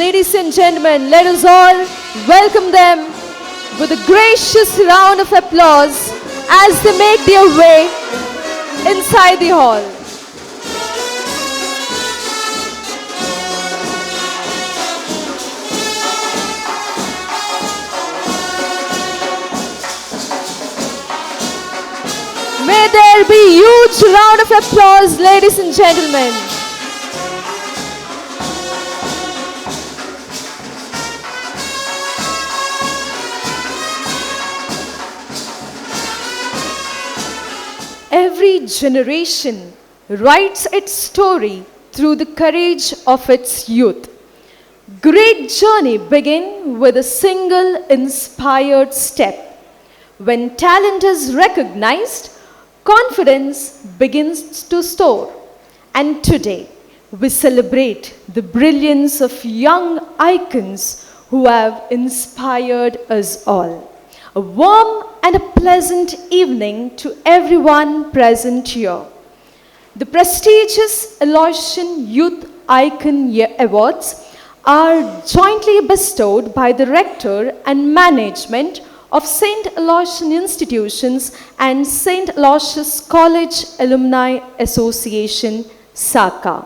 ladies and gentlemen, let us all welcome them with a gracious round of applause as they make their way inside the hall. May there be a huge round of applause, ladies and gentlemen. Every generation writes its story through the courage of its youth. Great journey begin with a single inspired step. When talent is recognized, confidence begins to soar. And today, we celebrate the brilliance of young icons who have inspired us all. A warm and a pleasant evening to everyone present here. The prestigious Aloysian Youth Icon Awards are jointly bestowed by the Rector and Management of St. Aloysian Institutions and St. Aloysius College Alumni Association, SACA.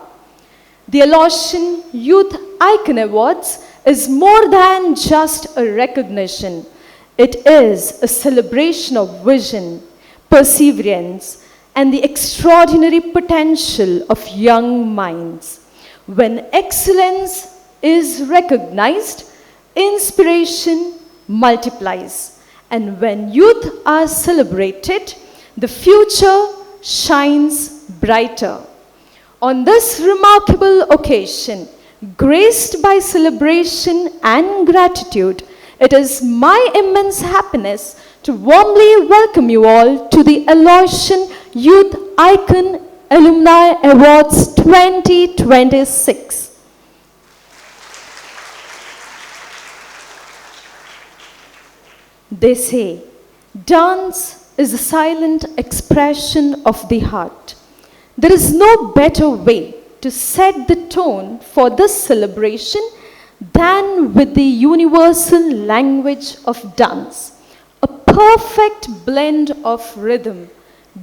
The Aloysian Youth Icon Awards is more than just a recognition. It is a celebration of vision, perseverance, and the extraordinary potential of young minds. When excellence is recognized, inspiration multiplies. And when youth are celebrated, the future shines brighter. On this remarkable occasion, graced by celebration and gratitude, it is my immense happiness to warmly welcome you all to the Aloysian Youth Icon Alumni Awards 2026. They say, dance is a silent expression of the heart. There is no better way to set the tone for this celebration than with the universal language of dance. A perfect blend of rhythm,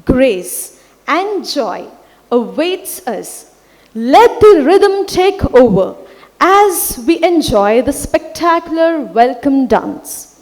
grace, and joy awaits us. Let the rhythm take over as we enjoy the spectacular welcome dance.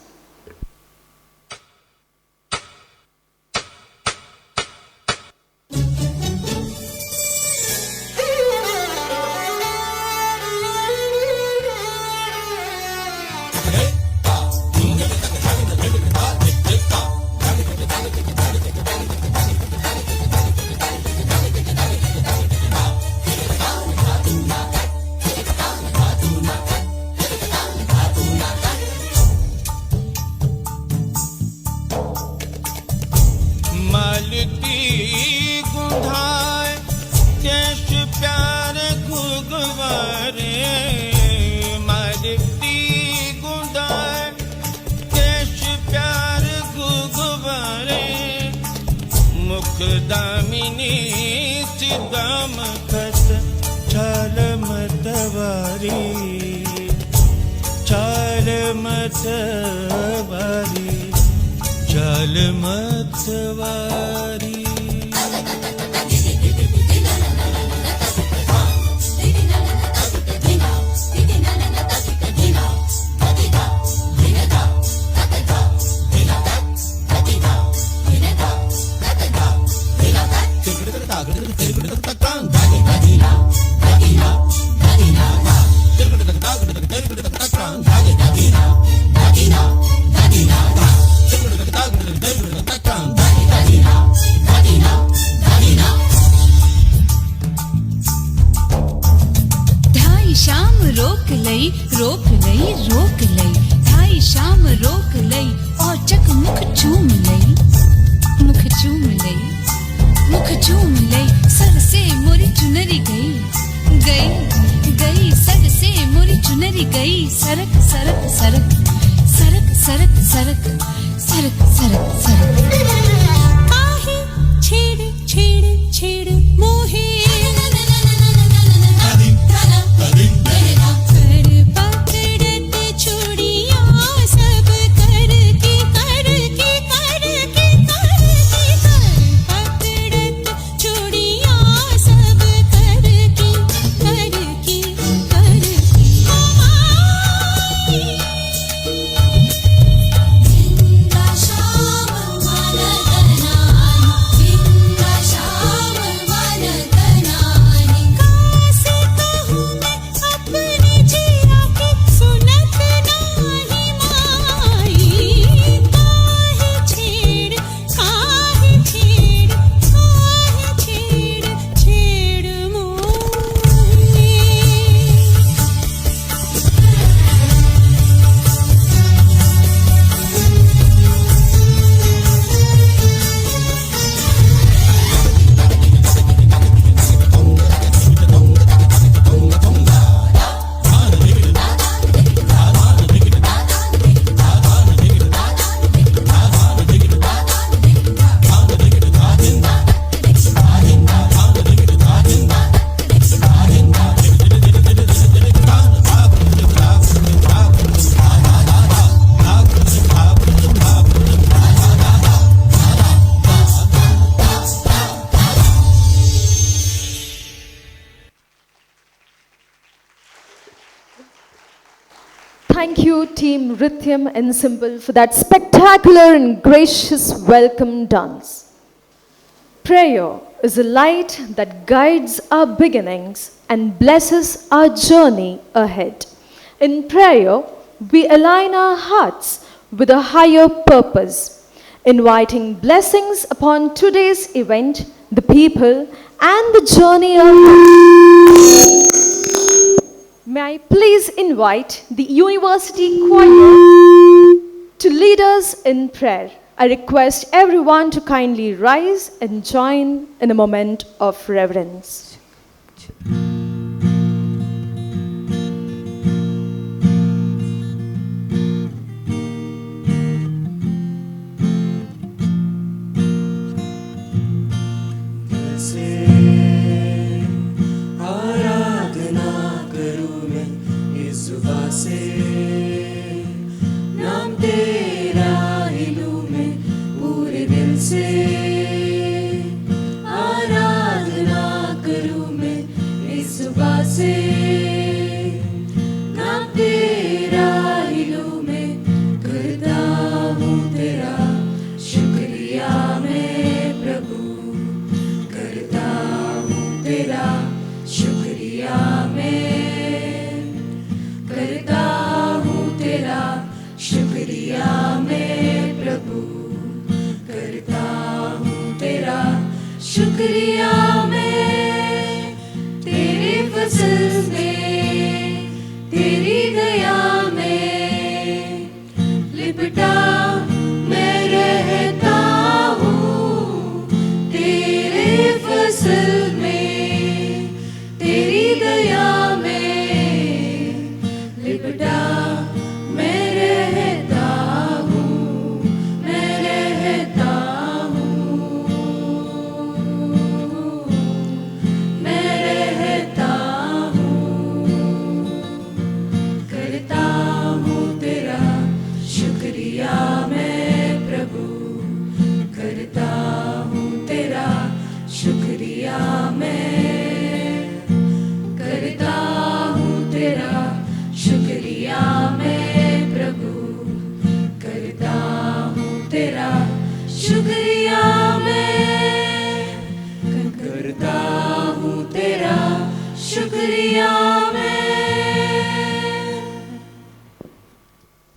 Bye. Thank you, Team Rhythm and Simple, for that spectacular and gracious welcome dance. Prayer is a light that guides our beginnings and blesses our journey ahead. In prayer, we align our hearts with a higher purpose, inviting blessings upon today's event, the people, and the journey ahead. May I please invite the University Choir to lead us in prayer. I request everyone to kindly rise and join in a moment of reverence.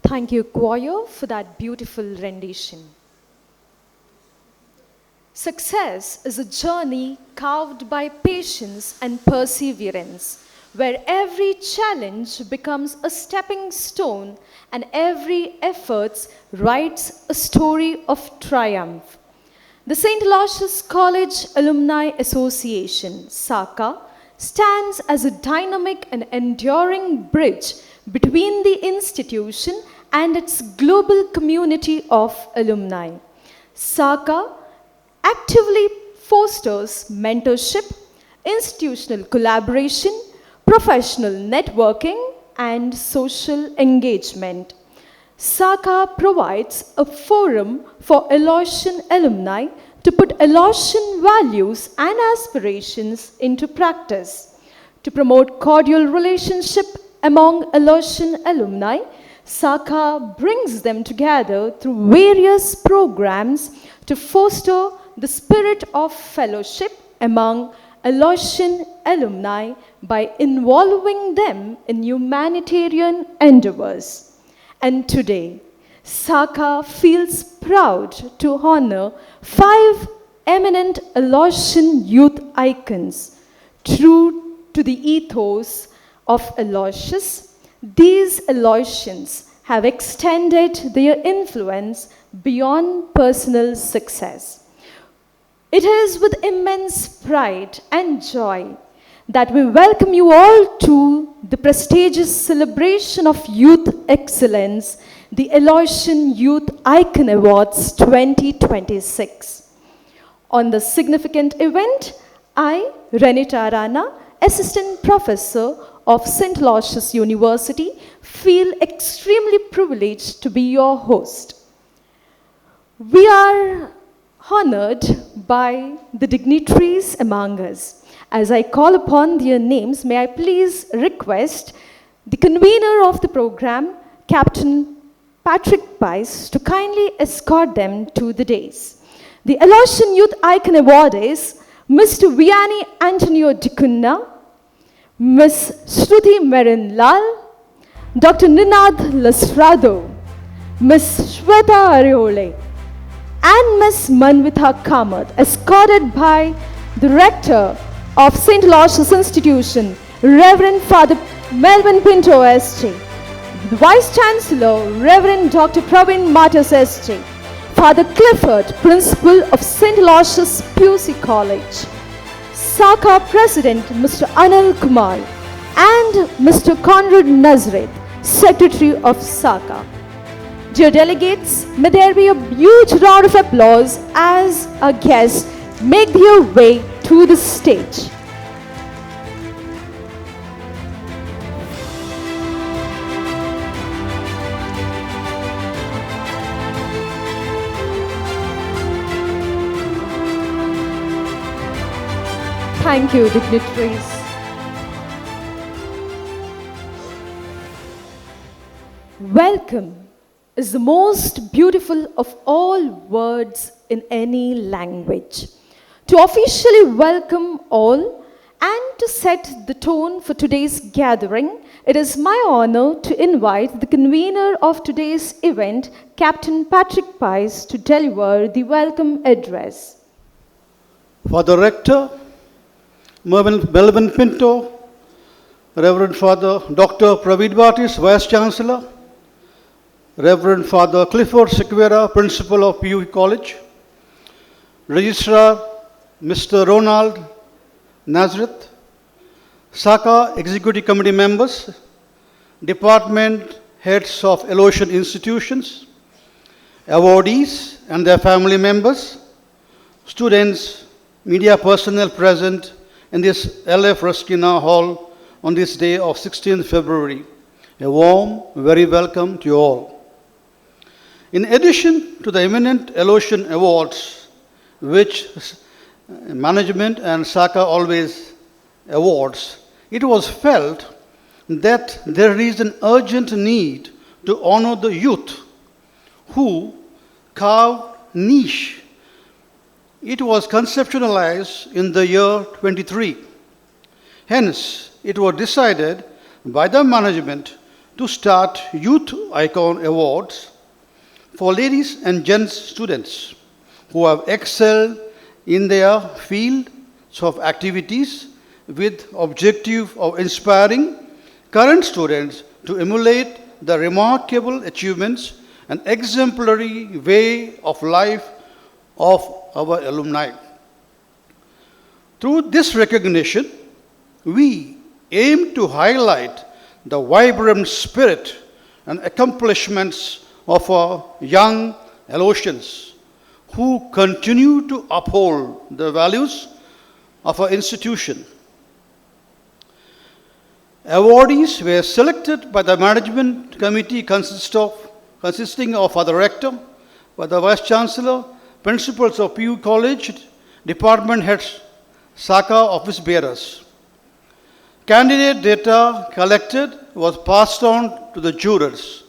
Thank you, choir, for that beautiful rendition. Success is a journey carved by patience and perseverance, where every challenge becomes a stepping stone and every effort writes a story of triumph. The St. Aloysius College Alumni Association, SACA, stands as a dynamic and enduring bridge between the institution and its global community of alumni. SACA actively fosters mentorship, institutional collaboration, professional networking, and social engagement. SACA provides a forum for Aloysian alumni to put Aloysian values and aspirations into practice. To promote cordial relationship among Aloysian alumni, SACA brings them together through various programs to foster the spirit of fellowship among Aloysian alumni by involving them in humanitarian endeavors. And today, SACA feels proud to honor 5 eminent Aloysian youth icons. True to the ethos of Aloysius, these Aloysians have extended their influence beyond personal success. It is with immense pride and joy that we welcome you all to the prestigious celebration of youth excellence, the Aloysian Youth Icon Awards 2026. On the significant event, I, Renita Rana, Assistant Professor of St. Aloysius University, feel extremely privileged to be your host. We are honored by the dignitaries among us. As I call upon their names, may I please request the convener of the program Captain Patrick Pice to kindly escort them to the dais. The Aloysian Youth Icon Award is Mr. Viani D'Cunha, Ms. Shruti Lal, Dr. Ninad Lasrado, Ms. Shwetha and Ms. Manvita Kamath, escorted by the Rector of St. Aloysius Institution, Reverend Father Melvin Pinto SJ, the Vice Chancellor, Reverend Dr. Praveen Matas SJ, Father Clifford, Principal of St. Aloysius PUC College, SACA President Mr. Anil Kumar, and Mr. Conrad Nazareth, Secretary of SACA. Dear delegates, may there be a huge round of applause as our guests make their way to the stage. Thank you, dignitaries. Welcome is the most beautiful of all words in any language. To officially welcome all and to set the tone for today's gathering, it is my honor to invite the convener of today's event, Captain Patrick Pice, to deliver the welcome address. For the Rector, Melvin Pinto, Reverend Father Dr. Praveen Matas, Vice Chancellor, Reverend Father Clifford Sequeira, Principal of PUC College, Registrar Mr. Ronald Nazareth, SACA Executive Committee members, Department Heads of Aloysian institutions, awardees and their family members, students, media personnel present in this LF Ruskin Hall on this day of 16th February. A warm, very welcome to you all. In addition to the eminent Aloysian awards, which management and SACA always awards, it was felt that there is an urgent need to honor the youth who carved niche. It was conceptualized in the year 23. Hence, it was decided by the management to start Youth Icon Awards for ladies and gents students who have excelled in their fields of activities with objective of inspiring current students to emulate the remarkable achievements and exemplary way of life of our alumni. Through this recognition, we aim to highlight the vibrant spirit and accomplishments of our young Aloysians who continue to uphold the values of our institution. Awardees were selected by the management committee consisting of the rector, by the vice chancellor, principals of PUC College, department heads, SACA office bearers. Candidate data collected was passed on to the jurors,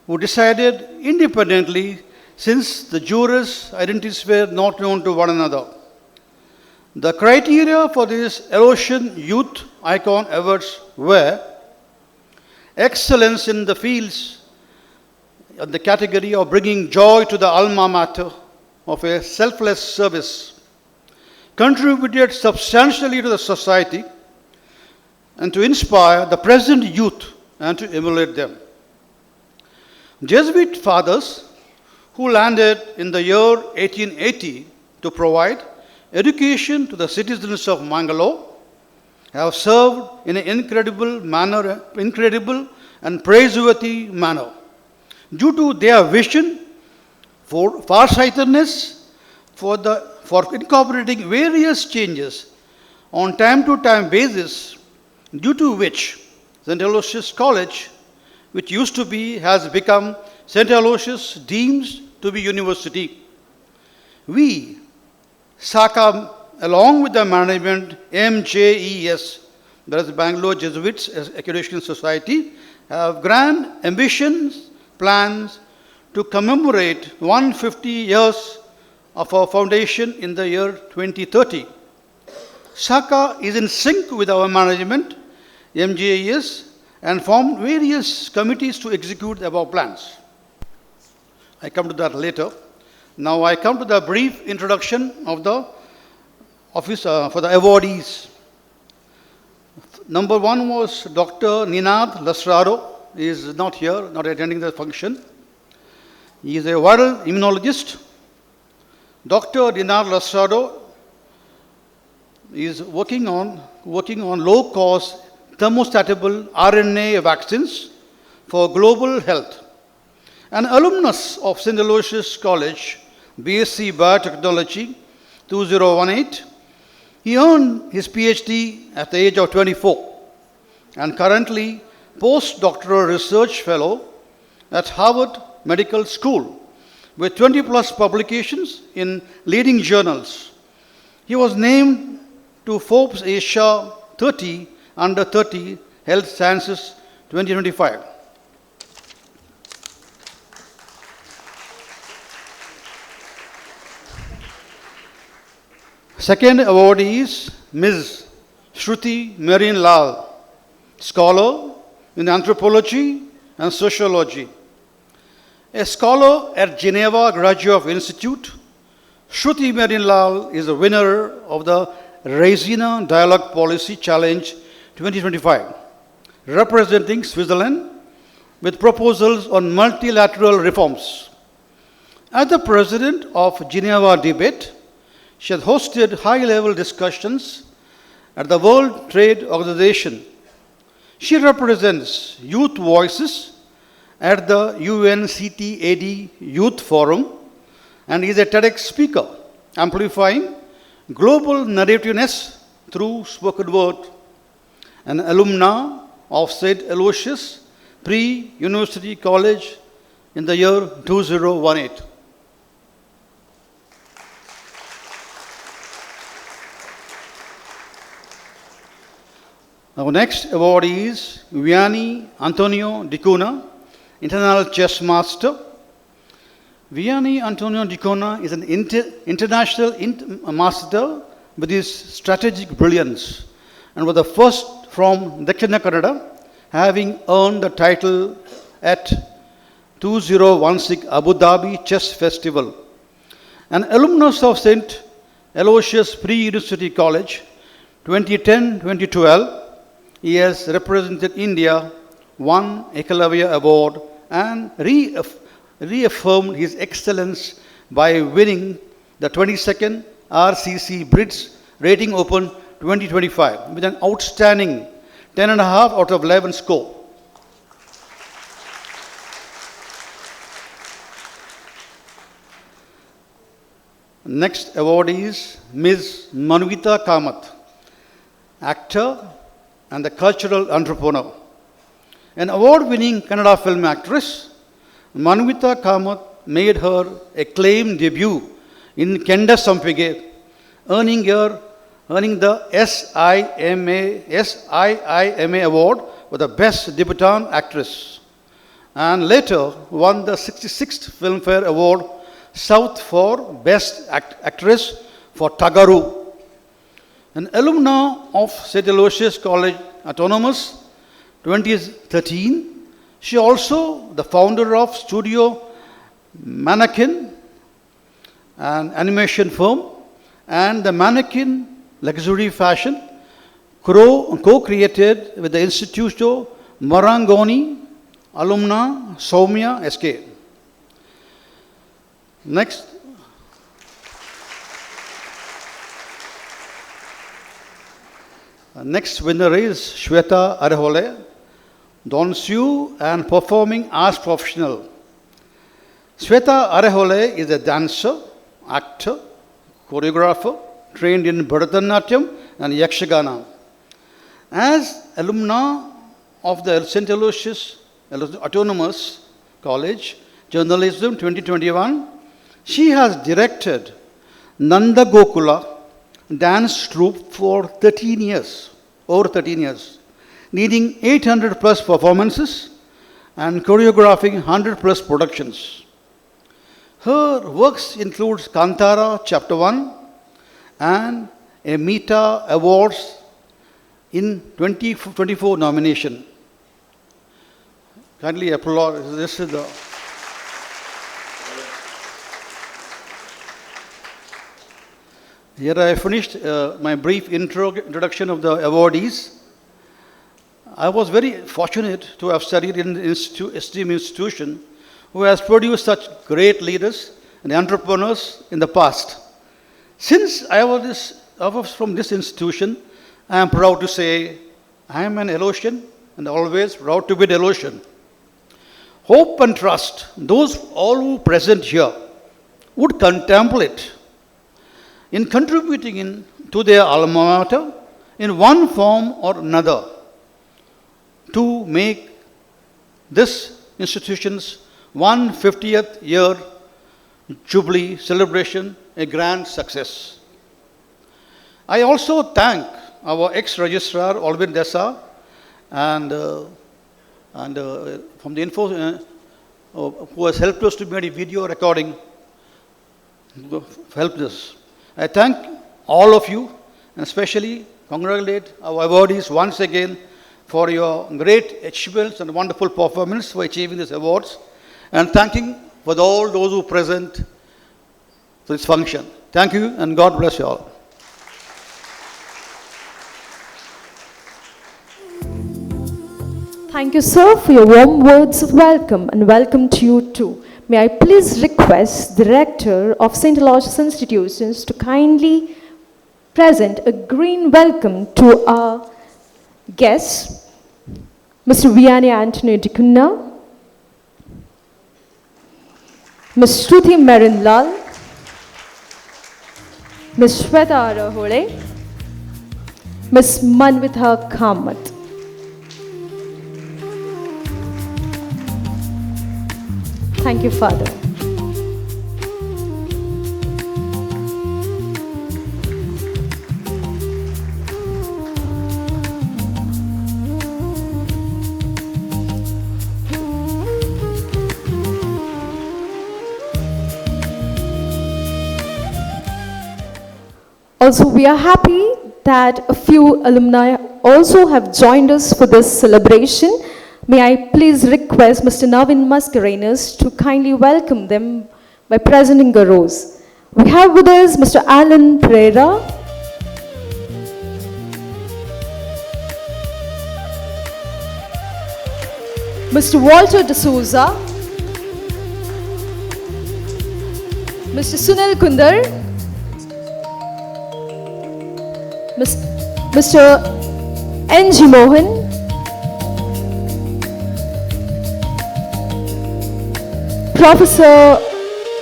who decided independently since the jurors' identities were not known to one another. The criteria for this Aloysian Youth Icon Awards were excellence in the fields of the category of bringing joy to the alma mater of a selfless service, contributed substantially to the society and to inspire the present youth and to emulate them. Jesuit fathers who landed in the year 1880 to provide education to the citizens of Mangalore have served in an incredible and praiseworthy manner due to their vision for farsightedness for incorporating various changes on time-to-time basis, due to which St. Aloysius College, which used to be, has become St. Aloysius deems to be university. We, SACA, along with the management, MJES, that is Bangalore Jesuits Accreditation Society, have grand ambitions plans to commemorate 150 years of our foundation in the year 2030. Shaka is in sync with our management, MJES, and formed various committees to execute the above plans. I come to that later. Now I come to the brief introduction of the office for the awardees. Number one was Dr. Ninad Lasraro. He is not here, not attending the function. He is a viral immunologist. Dr. Ninad Lasraro is working on low-cost thermostatable RNA vaccines for global health. An alumnus of St. Aloysius College, BSc Biotechnology 2018, he earned his PhD at the age of 24 and currently postdoctoral research fellow at Harvard Medical School with 20 plus publications in leading journals. He was named to Forbes Asia 30 Under 30 Health Sciences 2025. Second awardee is Ms. Shruti Marine Lal, scholar in anthropology and sociology. A scholar at Geneva Graduate Institute, Shruti Marine Lal is the winner of the Resina Dialogue Policy Challenge 2025, representing Switzerland with proposals on multilateral reforms. As the president of Geneva Debate, she has hosted high-level discussions at the World Trade Organization. She represents youth voices at the UNCTAD Youth Forum and is a TEDx speaker, amplifying global narrativeness through spoken word. An alumna of St. Aloysius Pre-University College in the year 2018. Our next awardee is Viani D'Cunha, International Chess Master. Viani D'Cunha is an international master with his strategic brilliance and was the first from Dakshin Kannada, having earned the title at 2016 Abu Dhabi Chess Festival. An alumnus of St. Aloysius Pre-University College 2010-2012, he has represented India, won Ekalavya Award, and reaffirmed his excellence by winning the 22nd RCC Brits Rating Open 2025 with an outstanding 10.5 out of 11 score. Next awardee is Ms. Manvita Kamath, actor and the cultural entrepreneur. An award-winning Kannada film actress, Manvita Kamath made her acclaimed debut in Kenda Sampige, earning the SIIMA Award for the Best Debutante Actress, and later won the 66th Filmfare Award South for Best Actress for Tagaru. An alumna of St. Aloysius College Autonomous 2013, she also the founder of Studio Mannequin, an animation firm, and the Mannequin Luxury Fashion, co-created with the Instituto Marangoni alumna Soumya SK. Next winner is Shwetha Arehole, dansu and performing arts professional. Shwetha Arehole is a dancer, actor, choreographer, trained in Bharatanatyam and Yakshagana. As alumna of the St. Aloysius Autonomous College, Journalism 2021, she has directed Nanda Gokula dance troupe for over 13 years, leading 800 plus performances and choreographing 100 plus productions. Her works include Kantara Chapter 1 and a Meta Awards in 2024 nomination. Kindly applaud. This is the Here I finished my brief introduction of the awardees. I was very fortunate to have studied in an esteemed institution who has produced such great leaders and entrepreneurs in the past. Since I was from this institution, I am proud to say I am an Aloysian and always proud to be an Aloysian. Hope and trust those all who present here would contemplate in contributing to their alma mater in one form or another to make this institution's 150th year Jubilee celebration a grand success. I also thank our ex-registrar Alvin Dessa and from the info who has helped us to make a video recording, helped us. I thank all of you and especially congratulate our awardees once again for your great achievements and wonderful performance for achieving these awards, and thanking for all those who present this function. Thank you and God bless you all. Thank you, sir, for your warm words of welcome, and welcome to you too. May I please request the Rector of St. Aloysius Institutions to kindly present a green welcome to our guests, Mr. Viani D'Cunha, Ms. Shruti Marinlal, Ms. Shwetha, Ms. Manvita Kamat. Thank you, Father. Also, we are happy that a few alumni also have joined us for this celebration. May I please request Mr. Navin Mascarenas to kindly welcome them by presenting a rose. We have with us Mr. Alan Pereira, Mr. Walter D'Souza, Mr. Sunil Kundar, Mr. N.G. Mohan, Professor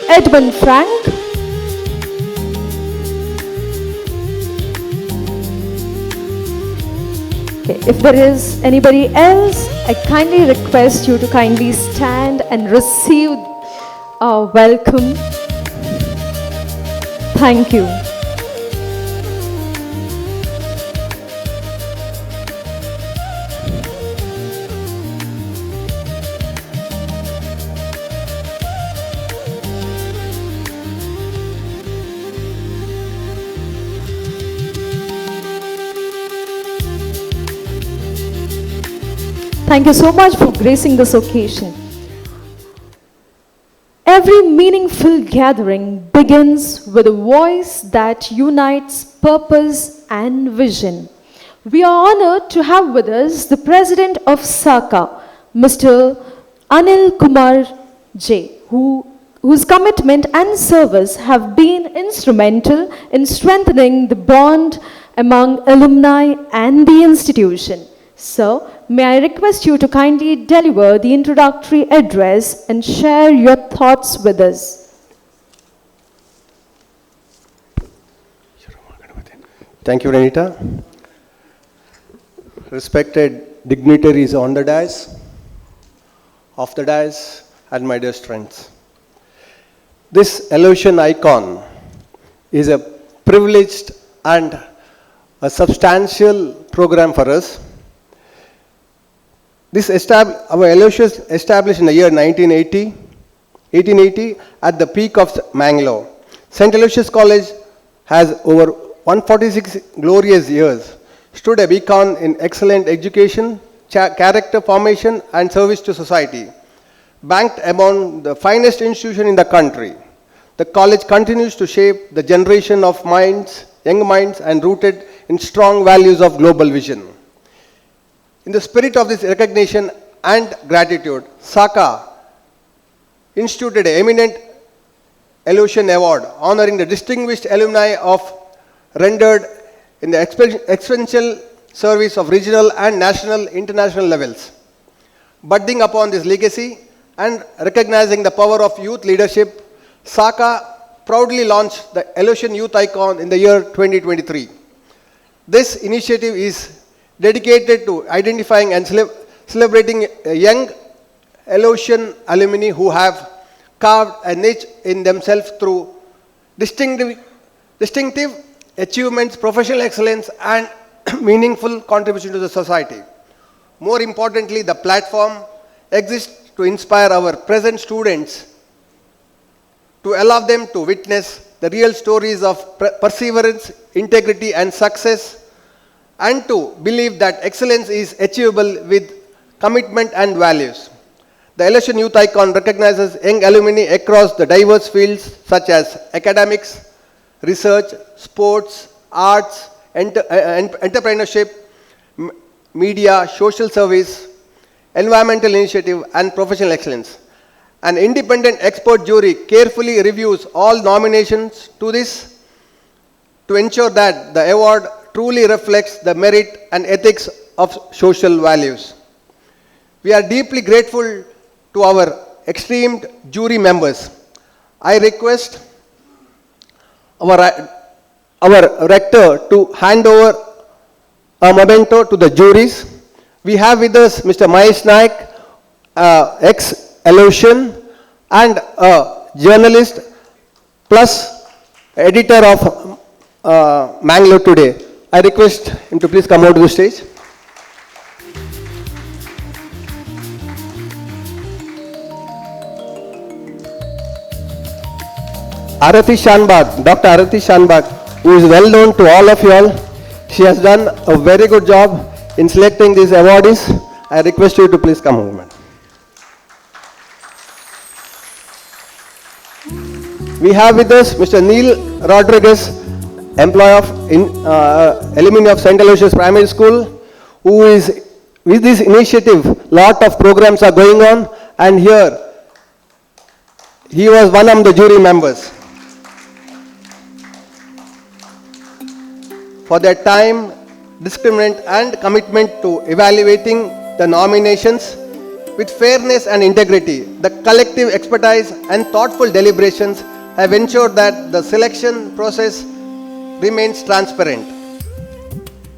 Edmund Frank, okay, if there is anybody else, I kindly request you to kindly stand and receive our welcome. Thank you. Thank you so much for gracing this occasion. Every meaningful gathering begins with a voice that unites purpose and vision. We are honored to have with us the President of SACA, Mr. Anil Kumar J., whose commitment and service have been instrumental in strengthening the bond among alumni and the institution. So, may I request you to kindly deliver the introductory address and share your thoughts with us. Thank you, Renita. Respected dignitaries on the dais, off the dais, and my dear friends. This Aloysian icon is a privileged and a substantial program for us. Our Aloysius established in the year 1880 at the peak of Mangalore. St. Aloysius College has over 146 glorious years, stood a beacon in excellent education, character formation and service to society. Banked among the finest institutions in the country, the college continues to shape the generation of minds, young minds, and rooted in strong values of global vision. In the spirit of this recognition and gratitude, SACA instituted an eminent Aloysian Award honoring the distinguished alumni of rendered in the exponential service of regional and national international levels. Building upon this legacy and recognizing the power of youth leadership, SACA proudly launched the Aloysian Youth Icon in the year 2023. This initiative is dedicated to identifying and celebrating young Aloysian alumni who have carved a niche in themselves through distinctive achievements, professional excellence, and meaningful contribution to the society. More importantly, the platform exists to inspire our present students, to allow them to witness the real stories of perseverance, integrity, and success, and to believe that excellence is achievable with commitment and values. The Aloysian Youth Icon recognizes young alumni across the diverse fields such as academics, research, sports, arts, entrepreneurship, media, social service, environmental initiative, and professional excellence. An independent expert jury carefully reviews all nominations to this to ensure that the award truly reflects the merit and ethics of social values. We are deeply grateful to our esteemed jury members. I request our rector to hand over a memento to the juries. We have with us Mr. Mahesh Naik, ex-Aloysian and a journalist plus editor of Mangalore Today. I request him to please come out to the stage. Arati Shanbag, Dr. Arati Shanbag, who is well known to all of you all. She has done a very good job in selecting these awardees. I request you to please come over, madam. We have with us Mr. Neil Rodriguez, employee of alumni of St. Aloysius Primary School, who is with this initiative, lot of programs are going on, and here he was one of the jury members. For their time, discriminant and commitment to evaluating the nominations with fairness and integrity, the collective expertise and thoughtful deliberations have ensured that the selection process remains transparent,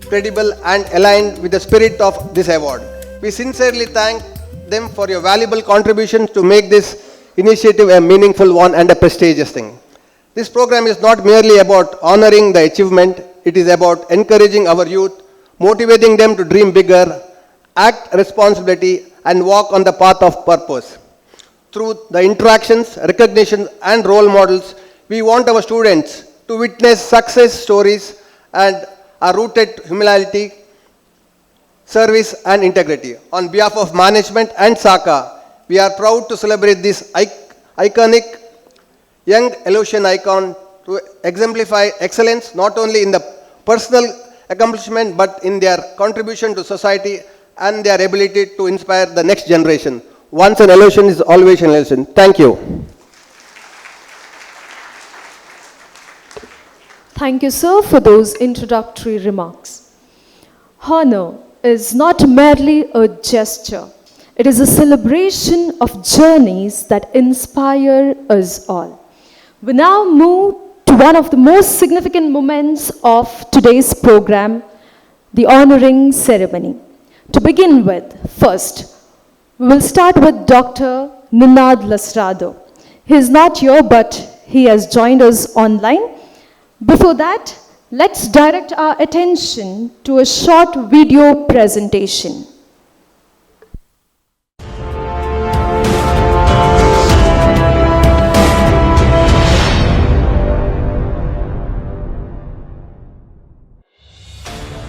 credible, and aligned with the spirit of this award. We sincerely thank them for your valuable contributions to make this initiative a meaningful one and a prestigious thing. This program is not merely about honoring the achievement, it is about encouraging our youth, motivating them to dream bigger, act responsibility, and walk on the path of purpose. Through the interactions, recognition, and role models, we want our students to witness success stories and are rooted in humility, service, and integrity. On behalf of management and SACA, we are proud to celebrate this iconic young Aloysian icon to exemplify excellence not only in the personal accomplishment but in their contribution to society and their ability to inspire the next generation. Once an Aloysian is always an Aloysian. Thank you. Thank you, sir, for those introductory remarks. Honor is not merely a gesture. It is a celebration of journeys that inspire us all. We now move to one of the most significant moments of today's program, the honoring ceremony. To begin with, first, we will start with Dr. Ninad Lasrado. He is not here, but he has joined us online. Before that, let's direct our attention to a short video presentation.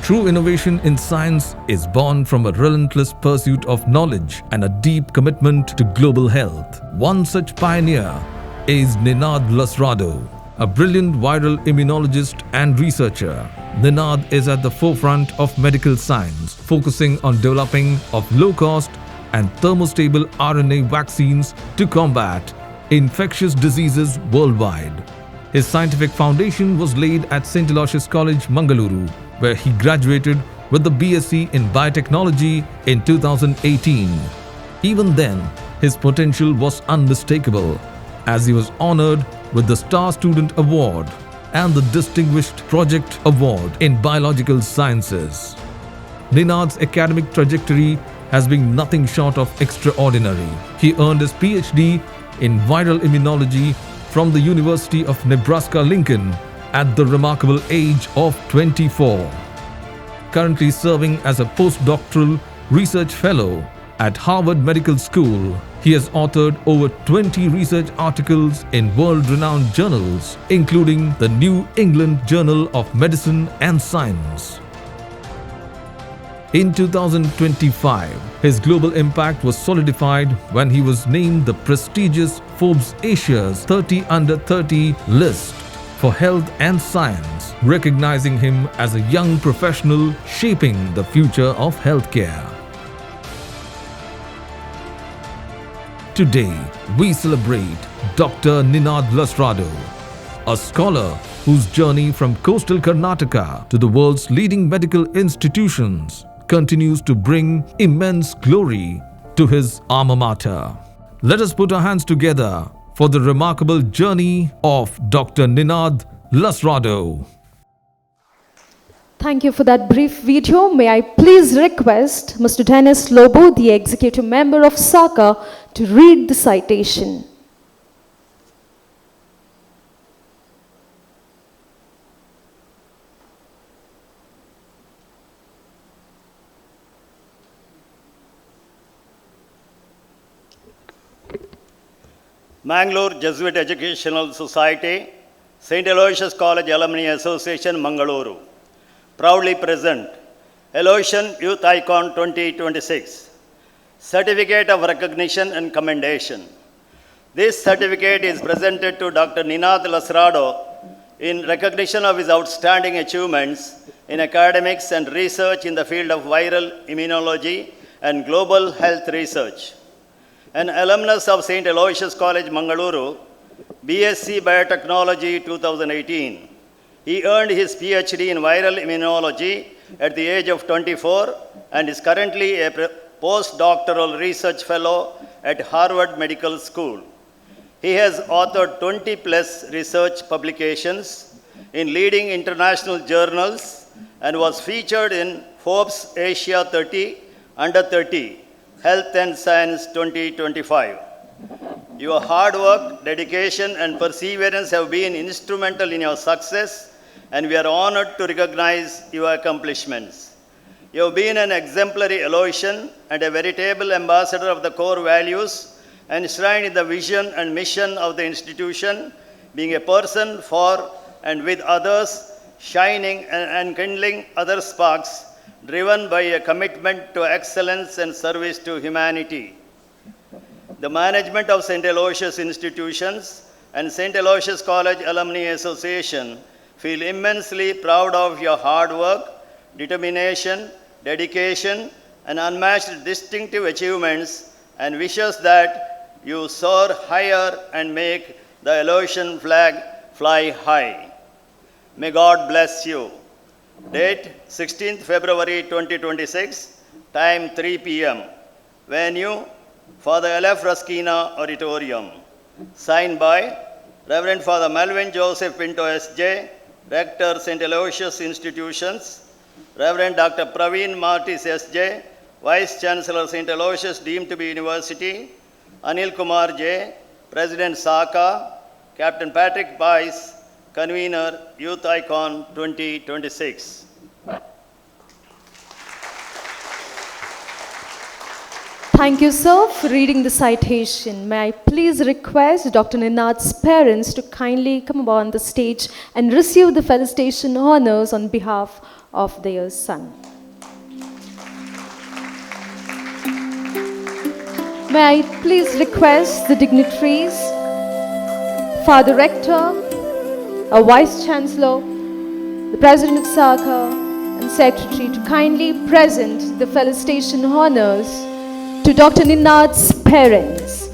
True innovation in science is born from a relentless pursuit of knowledge and a deep commitment to global health. One such pioneer is Ninad Lasrado, a brilliant viral immunologist and researcher. Ninad is at the forefront of medical science, focusing on developing of low-cost and thermostable RNA vaccines to combat infectious diseases worldwide. His scientific foundation was laid at St. Aloysius College, Mangaluru, where he graduated with the BSc in Biotechnology in 2018. Even then, his potential was unmistakable, as he was honored with the Star Student Award and the Distinguished Project Award in Biological Sciences. Ninad's academic trajectory has been nothing short of extraordinary. He earned his PhD in viral immunology from the University of Nebraska-Lincoln at the remarkable age of 24. Currently serving as a postdoctoral research fellow at Harvard Medical School, he has authored over 20 research articles in world-renowned journals, including the New England Journal of Medicine and Science. In 2025, his global impact was solidified when he was named the prestigious Forbes Asia's 30 Under 30 list for health and science, recognizing him as a young professional shaping the future of healthcare. Today, we celebrate Dr. Ninad Lasrado, a scholar whose journey from coastal Karnataka to the world's leading medical institutions continues to bring immense glory to his alma mater. Let us put our hands together for the remarkable journey of Dr. Ninad Lasrado. Thank you for that brief video. May I please request Mr. Dennis Lobo, the executive member of SACA, to read the citation. Mangalore Jesuit Educational Society, St. Aloysius College Alumni Association, Mangaluru. Proudly present, Aloysian Youth Icon 2026, Certificate of Recognition and Commendation. This certificate is presented to Dr. Ninad Lasrado in recognition of his outstanding achievements in academics and research in the field of viral immunology and global health research. An alumnus of St. Aloysius College, Mangaluru, BSc Biotechnology 2018. He earned his PhD in viral immunology at the age of 24 and is currently a postdoctoral research fellow at Harvard Medical School. He has authored 20 plus research publications in leading international journals and was featured in Forbes Asia 30 Under 30 Health and Science 2025. Your hard work, dedication, and perseverance have been instrumental in your success, and we are honored to recognize your accomplishments. You have been an exemplary Aloysian and a veritable ambassador of the core values enshrined in the vision and mission of the institution, being a person for and with others, shining and kindling other sparks, driven by a commitment to excellence and service to humanity. The management of St. Aloysius Institutions and St. Aloysius College Alumni Association feel immensely proud of your hard work, determination, dedication, and unmatched distinctive achievements, and wishes that you soar higher and make the Aloysian flag fly high. May God bless you. Date 16th February 2026, time 3 p.m. Venue, Father L.F. Raskina Auditorium. Signed by Reverend Father Melvin Joseph Pinto S.J., Rector, St. Aloysius Institutions, Reverend Dr. Praveen Martis S.J., Vice Chancellor, St. Aloysius deemed to be University, Anil Kumar J., President SACA, Captain Patrick Bice, Convener, Youth Icon 2026. Thank you, sir, for reading the citation. May I please request Dr. Ninad's parents to kindly come on the stage and receive the felicitation honors on behalf of their son. May I please request the dignitaries, Father Rector, our Vice Chancellor, the President of SACA, and Secretary to kindly present the felicitation honors to Dr. Ninad's parents.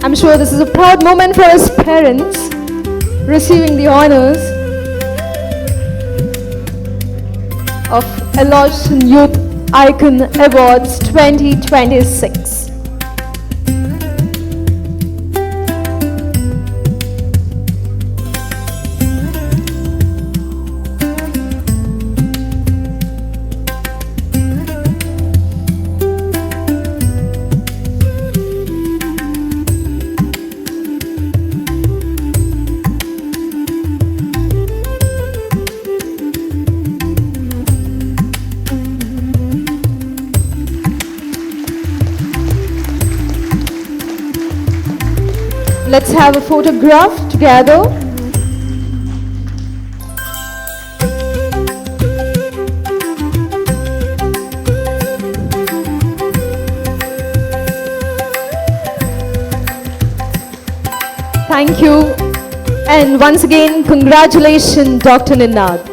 I'm sure this is a proud moment for his parents receiving the honors of Aloysian Youth Icon Awards 2026. Let's have a photograph together. Thank you. And once again, congratulations, Dr. Ninad.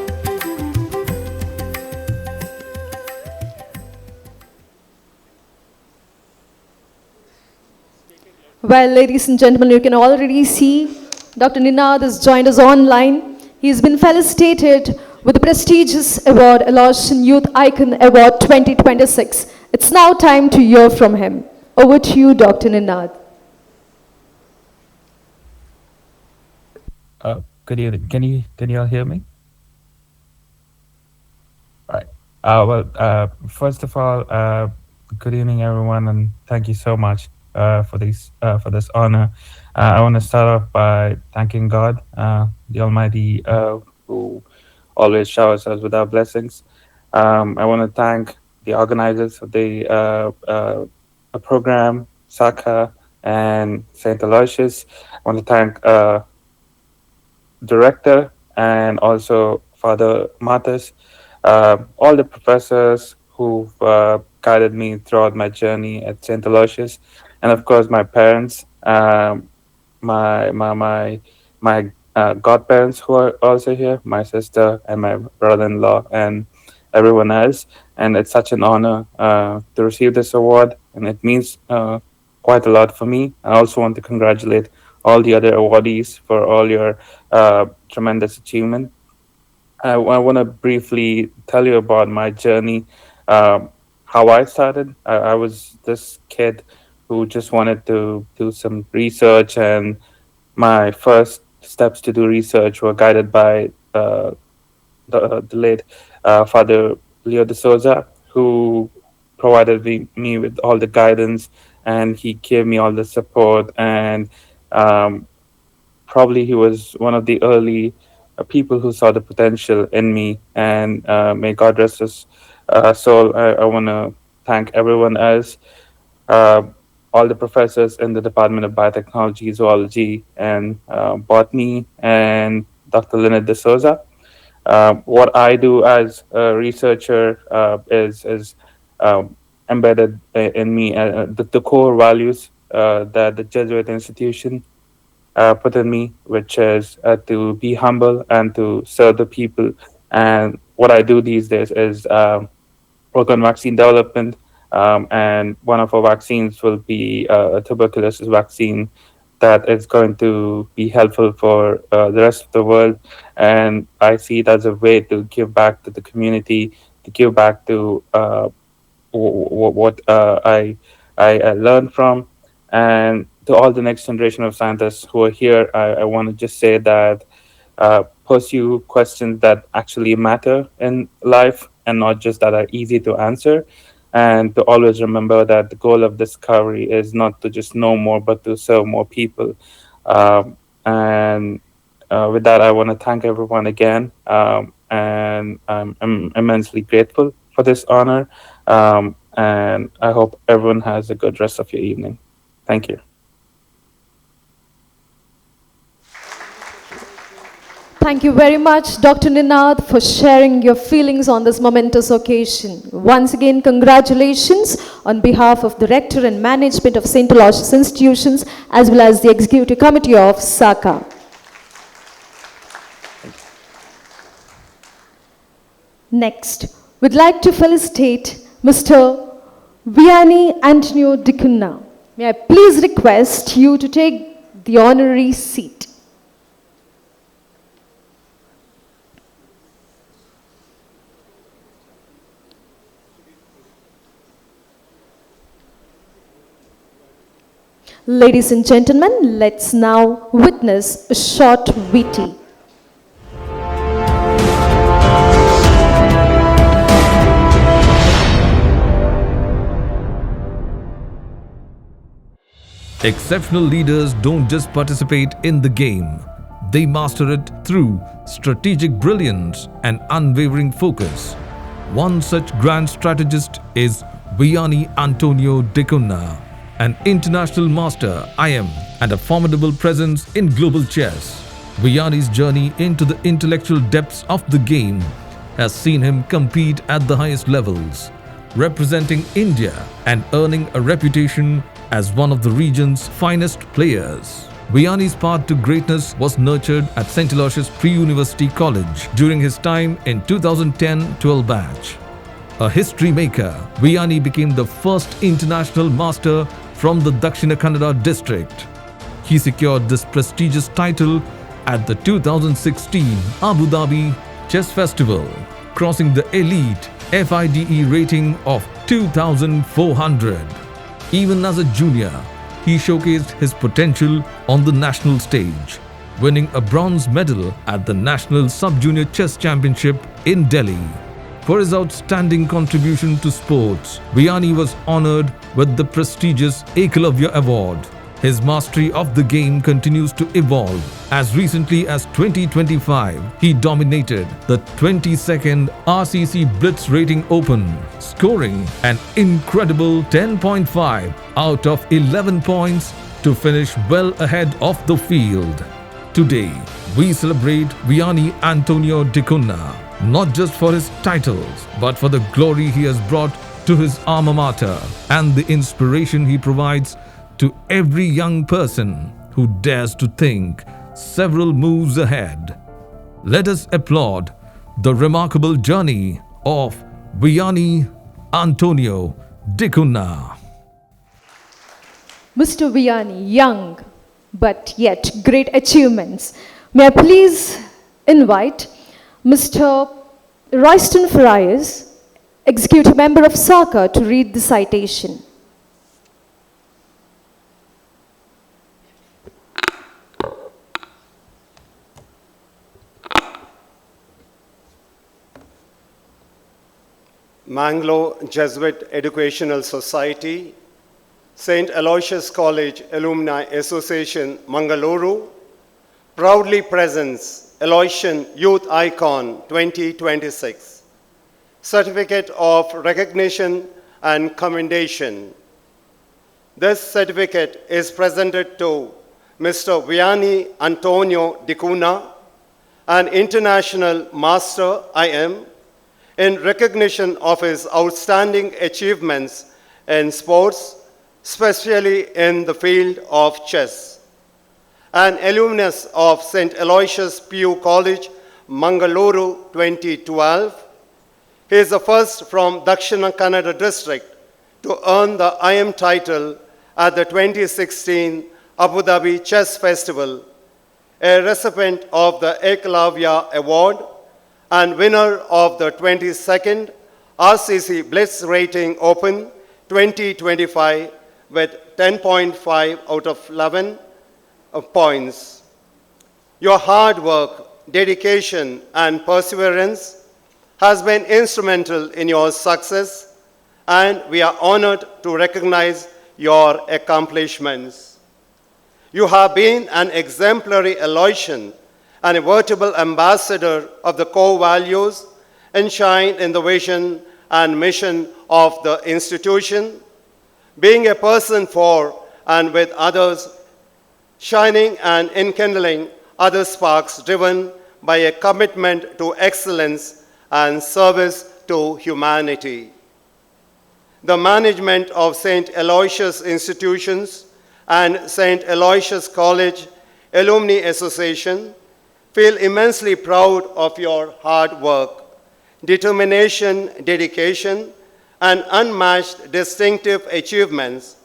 Well, ladies and gentlemen, you can already see Dr. Ninad has joined us online. He's been felicitated with the prestigious award, Aloysian Youth Icon Award 2026. It's now time to hear from him. Over to you, Dr. Ninad. Good evening. Can you all hear me? All right. First of all, good evening, everyone, and thank you so much for this honor. I want to start off by thanking God, the Almighty, who always showers us with our blessings. I want to thank the organizers of the program, SACA and St. Aloysius. I want to thank director and also Father Marthas, all the professors who've guided me throughout my journey at St. Aloysius, and of course my parents, my godparents who are also here, my sister and my brother-in-law and everyone else. And it's such an honor to receive this award, and it means quite a lot for me. I also want to congratulate all the other awardees for all your tremendous achievement. I want to briefly tell you about my journey, how I started. I was this kid who just wanted to do some research, and my first steps to do research were guided by the late Father Leo de Souza, who provided me with all the guidance, and he gave me all the support. And um, probably he was one of the early people who saw the potential in me. And may God rest his soul. I want to thank everyone else, uh, all the professors in the Department of Biotechnology, Zoology, and Botany, and Dr. Leonard de Souza. What I do as a researcher is embedded in me, the core values that the Jesuit institution put in me, which is to be humble and to serve the people. And what I do these days is work on vaccine development. And one of our vaccines will be a tuberculosis vaccine that is going to be helpful for the rest of the world. And I see it as a way to give back to the community, to give back to what I learned from, and to all the next generation of scientists who are here. I want to just say that pursue questions that actually matter in life and not just that are easy to answer. And to always remember that the goal of discovery is not to just know more, but to serve more people. And with that, I want to thank everyone again. And I'm immensely grateful for this honor. And I hope everyone has a good rest of your evening. Thank you. Thank you very much, Dr. Ninad, for sharing your feelings on this momentous occasion. Once again, congratulations on behalf of the Rector and Management of St. Aloysius Institutions, as well as the Executive Committee of SACA. Next, we'd like to felicitate Mr. Viani D'Cunha. May I please request you to take the honorary seat. Ladies and gentlemen, let's now witness a short VT. Exceptional leaders don't just participate in the game, they master it through strategic brilliance and unwavering focus. One such grand strategist is Viani D'Cunha, an international master IM and a formidable presence in global chess. Viani's journey into the intellectual depths of the game has seen him compete at the highest levels, representing India and earning a reputation as one of the region's finest players. Viani's path to greatness was nurtured at St. Aloysius Pre-University College during his time in 2010-12 batch. A history maker, Viani became the first international master from the Dakshina Kannada district. He secured this prestigious title at the 2016 Abu Dhabi Chess Festival, crossing the elite FIDE rating of 2,400. Even as a junior, he showcased his potential on the national stage, winning a bronze medal at the National Sub-Junior Chess Championship in Delhi. For his outstanding contribution to sports, Viani was honored with the prestigious Ekalavya Award. His mastery of the game continues to evolve. As recently as 2025, he dominated the 22nd RCC Blitz Rating Open, scoring an incredible 10.5 out of 11 points to finish well ahead of the field. Today, we celebrate Viani D'Cunha, not just for his titles, but for the glory he has brought to his alma mater and the inspiration he provides to every young person who dares to think several moves ahead. Let us applaud the remarkable journey of Viani D'Cunha. Mr. Viani, young but yet great achievements. May I please invite Mr. Royston Farias, Executive Member of SACA, to read the citation. Mangalore Jesuit Educational Society, St. Aloysius College Alumni Association, Mangaluru, proudly presents Aloysian Youth Icon 2026, Certificate of Recognition and Commendation. This certificate is presented to Mr. Viani D'Cunha, an international master IM, in recognition of his outstanding achievements in sports, especially in the field of chess. An alumnus of St. Aloysius PU College, Mangaluru 2012, he is the first from Dakshina Kannada district to earn the IM title at the 2016 Abu Dhabi Chess Festival, a recipient of the Ekalavya Award and winner of the 22nd RCC Blitz Rating Open 2025 with 10.5 out of 11 points. Your hard work, dedication, and perseverance has been instrumental in your success, and we are honored to recognize your accomplishments. You have been an exemplary Aloysian and a veritable ambassador of the core values enshrined in the vision and mission of the institution, being a person for and with others, shining and enkindling other sparks driven by a commitment to excellence and service to humanity. The management of St. Aloysius Institutions and St. Aloysius College Alumni Association feel immensely proud of your hard work, determination, dedication, and unmatched distinctive achievements,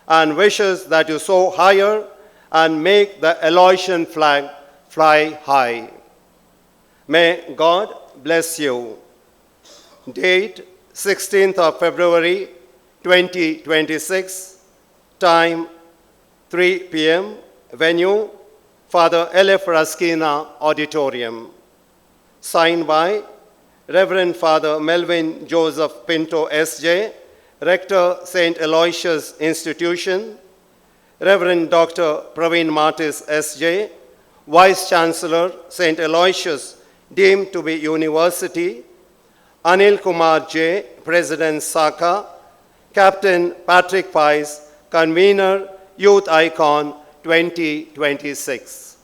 and wishes that you soar higher and make the Aloysian flag fly high. May God bless you. Date 16th of February 2026, time 3 p.m., venue Father L.F. Raskina Auditorium. Signed by Reverend Father Melvin Joseph Pinto S.J., Rector St. Aloysius Institution, Reverend Dr. Praveen Martis S.J., Vice Chancellor St. Aloysius, deemed to be University, Anil Kumar J., President Saka, Captain Patrick Pice, Convener, Youth Icon 2026.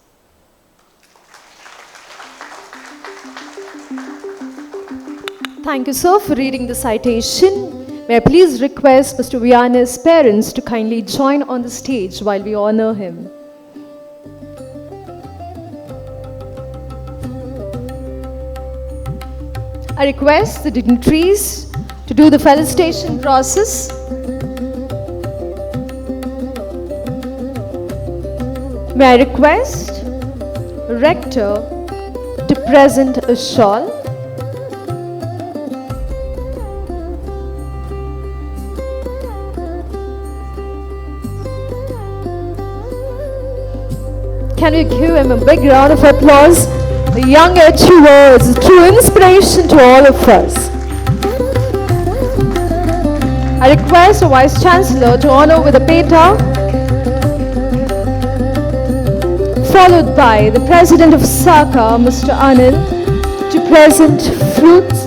Thank you, sir, for reading the citation. May I please request Mr. Viani's parents to kindly join on the stage while we honor him. I request the dignitaries to do the felicitation process. May I request Rector to present a shawl. Can we give him a big round of applause? The young achiever is a true inspiration to all of us. I request the Vice Chancellor to honor with a peta, followed by the President of SACA, Mr. Anil, to present fruits.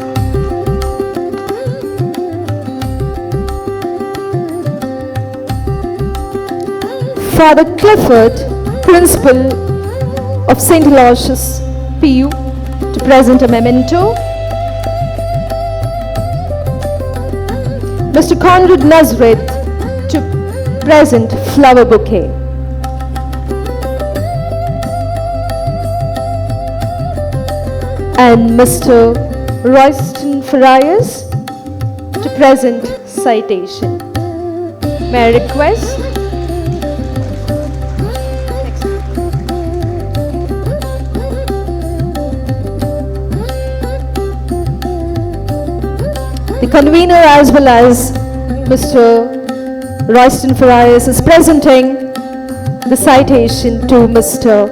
Father Clifford, Principal of St. Aloysius PU, to present a memento. Mr. Conrad Nazareth to present flower bouquet. And Mr. Royston Farias to present citation. May I request the convener as well as Mr. Royston Farias is presenting the citation to Mr.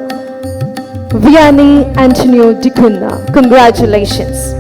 Viani D'Cunha. Congratulations.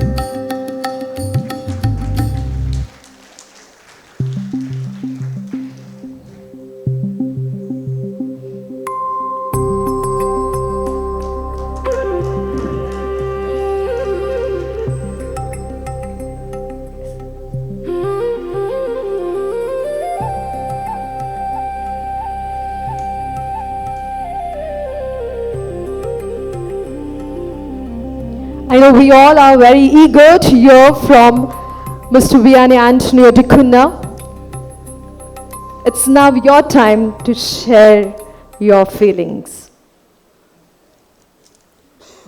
I know we all are very eager to hear from Mr. Viani D'Cunha. It's now your time to share your feelings.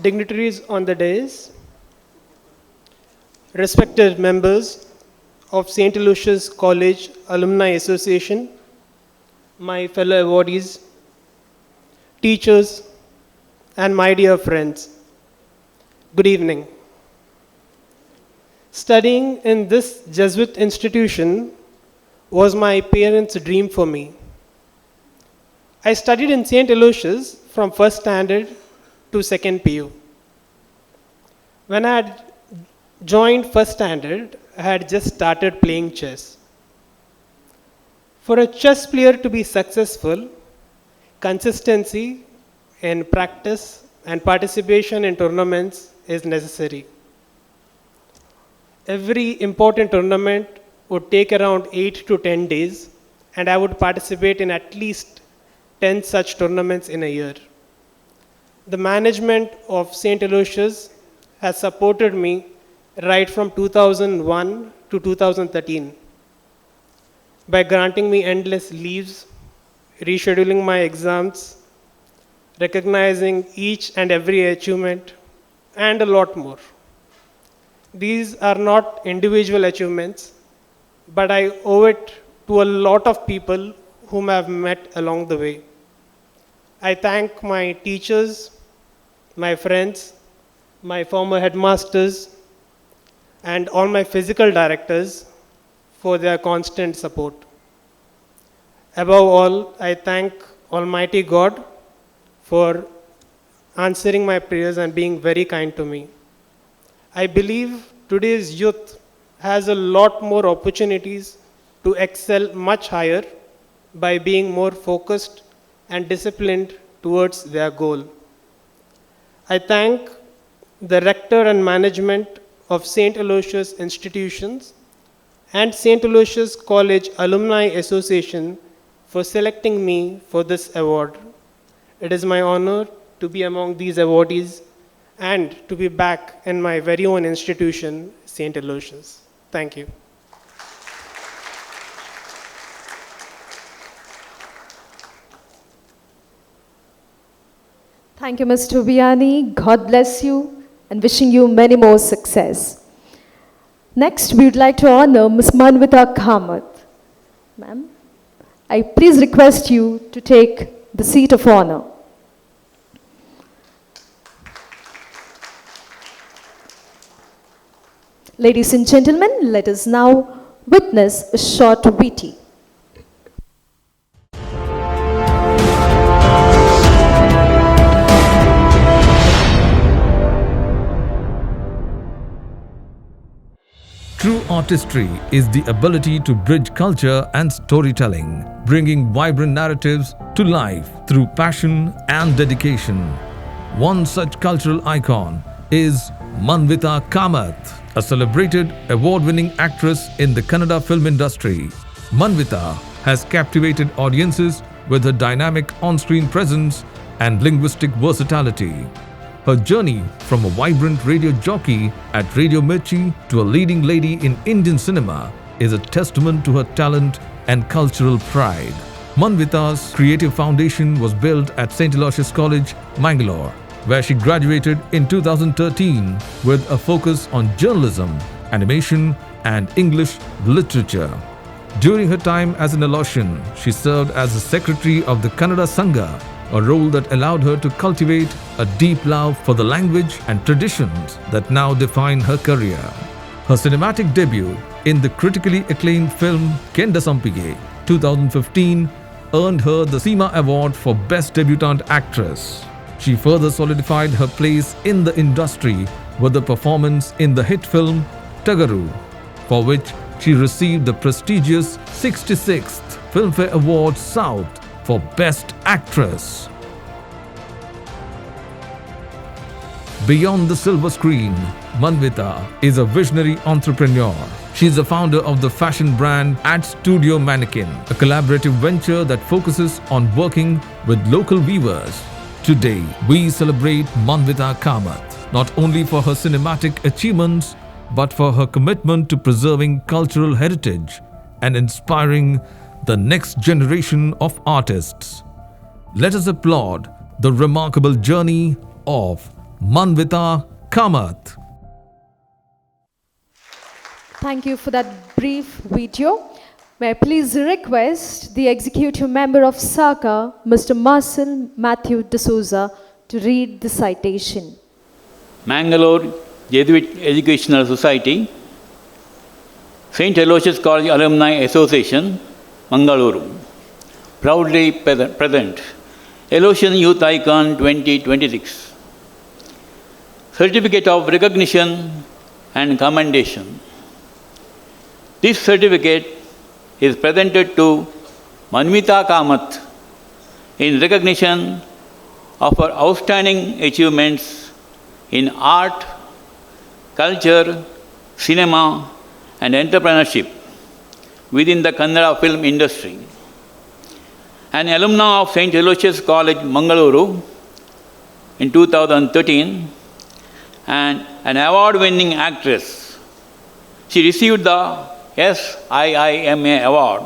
Dignitaries on the dais, respected members of St. Aloysius College Alumni Association, my fellow awardees, teachers, and my dear friends. Good evening. Studying in this Jesuit institution was my parents' dream for me. I studied in St. Aloysius from first standard to second PU. When I had joined first standard, I had just started playing chess. For a chess player to be successful, consistency in practice and participation in tournaments is necessary. Every important tournament would take around 8 to 10 days, and I would participate in at least 10 such tournaments in a year. The management of St. Aloysius has supported me right from 2001 to 2013 by granting me endless leaves, rescheduling my exams, recognizing each and every achievement, and a lot more. These are not individual achievements, but I owe it to a lot of people whom I have met along the way. I thank my teachers, my friends, my former headmasters, and all my physical directors for their constant support. Above all, I thank Almighty God for answering my prayers and being very kind to me. I believe today's youth has a lot more opportunities to excel much higher by being more focused and disciplined towards their goal. I thank the rector and management of St. Aloysius institutions and St. Aloysius College Alumni Association for selecting me for this award. It is my honor to be among these awardees and to be back in my very own institution, St. Aloysius. Thank you. Thank you, Mr. Viani. God bless you and wishing you many more success. Next, we would like to honor Ms. Manvita Kamath. Ma'am, I please request you to take the seat of honor. Ladies and gentlemen, let us now witness a short VT. True artistry is the ability to bridge culture and storytelling, bringing vibrant narratives to life through passion and dedication. One such cultural icon is Manvita Kamath, a celebrated award-winning actress in the Kannada film industry. Manvita has captivated audiences with her dynamic on-screen presence and linguistic versatility. Her journey from a vibrant radio jockey at Radio Mirchi to a leading lady in Indian cinema is a testament to her talent and cultural pride. Manvita's creative foundation was built at St. Aloysius College, Mangalore, where she graduated in 2013 with a focus on journalism, animation, and English literature. During her time as an Aloysian, she served as the secretary of the Kannada Sangha, a role that allowed her to cultivate a deep love for the language and traditions that now define her career. Her cinematic debut in the critically acclaimed film Kenda Sampige 2015 earned her the SEMA Award for Best Debutante Actress. She further solidified her place in the industry with a performance in the hit film Tagaru, for which she received the prestigious 66th Filmfare Award South for Best Actress. Beyond the silver screen, Manvita is a visionary entrepreneur. She is the founder of the fashion brand At Studio Mannequin, a collaborative venture that focuses on working with local weavers. Today, we celebrate Manvita Kamath, not only for her cinematic achievements, but for her commitment to preserving cultural heritage and inspiring the next generation of artists. Let us applaud the remarkable journey of Manvita Kamath. Thank you for that brief video. May I please request the executive member of SACA, Mr. Marcel Matthew D'Souza, to read the citation. Mangalore Jesuit Educational Society, St. Aloysius College Alumni Association, Mangaluru. Proudly present, Aloysian Youth Icon 2026. Certificate of Recognition and Commendation. This certificate is presented to Manvita Kamath in recognition of her outstanding achievements in art, culture, cinema, and entrepreneurship. within the Kannada film industry. An alumna of St. Aloysius College, Mangaluru in 2013, and an award-winning actress. She received the SIIMA Award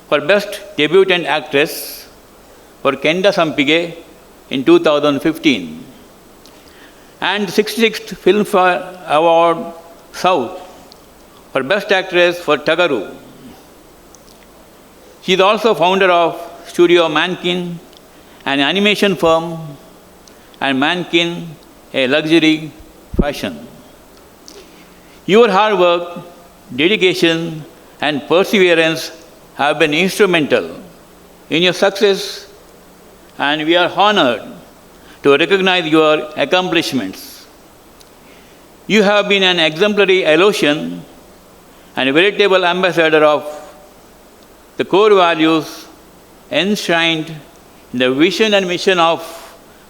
for Best Debutant Actress for Kenda Sampige in 2015, and 66th Filmfare Award South for Best Actress for Tagaru. She is also founder of Studio Mankin, an animation firm, and Mankin, a luxury fashion. Your hard work, dedication, and perseverance have been instrumental in your success, and we are honored to recognize your accomplishments. You have been an exemplary Aloysian and a veritable ambassador of the core values enshrined in the vision and mission of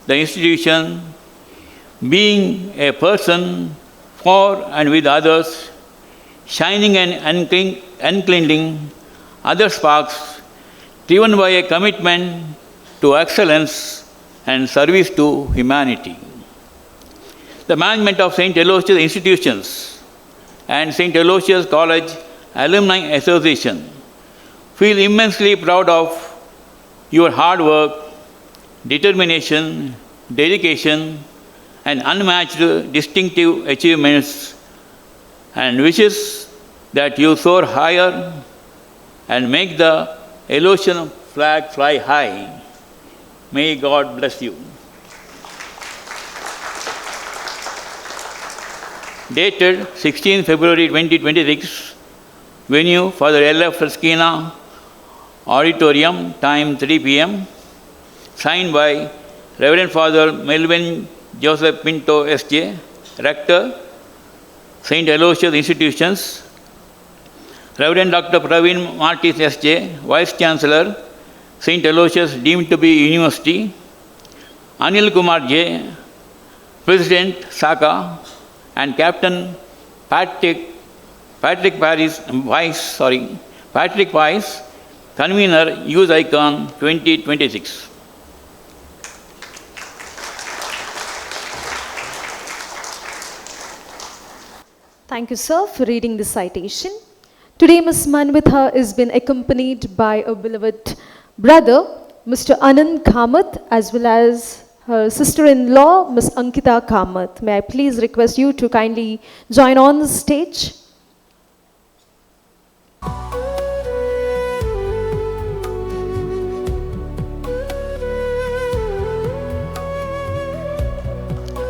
the institution, being a person for and with others, shining and enkindling other sparks, driven by a commitment to excellence and service to humanity. The management of St. Aloysius Institutions and St. Aloysius College Alumni Association feel immensely proud of your hard work, determination, dedication, and unmatched distinctive achievements, and wishes that you soar higher and make the Aloysian flag fly high. May God bless you. Dated 16 February 2026, venue for the LF Frescina Auditorium, time 3 p.m. Signed by Reverend Father Melvin Joseph Pinto, S.J., Rector, St. Aloysius Institutions, Reverend Dr. Praveen Martis, S.J., Vice Chancellor, St. Aloysius deemed to be University, Anil Kumar J., President, SACA, and Captain Patrick Weiss, Convener, Youth Icon 2026. Thank you, sir, for reading the citation. Today, Ms. Manvita has been accompanied by a beloved brother, Mr. Anand Kamath, as well as her sister-in-law, Ms. Ankita Kamath. May I please request you to kindly join on the stage?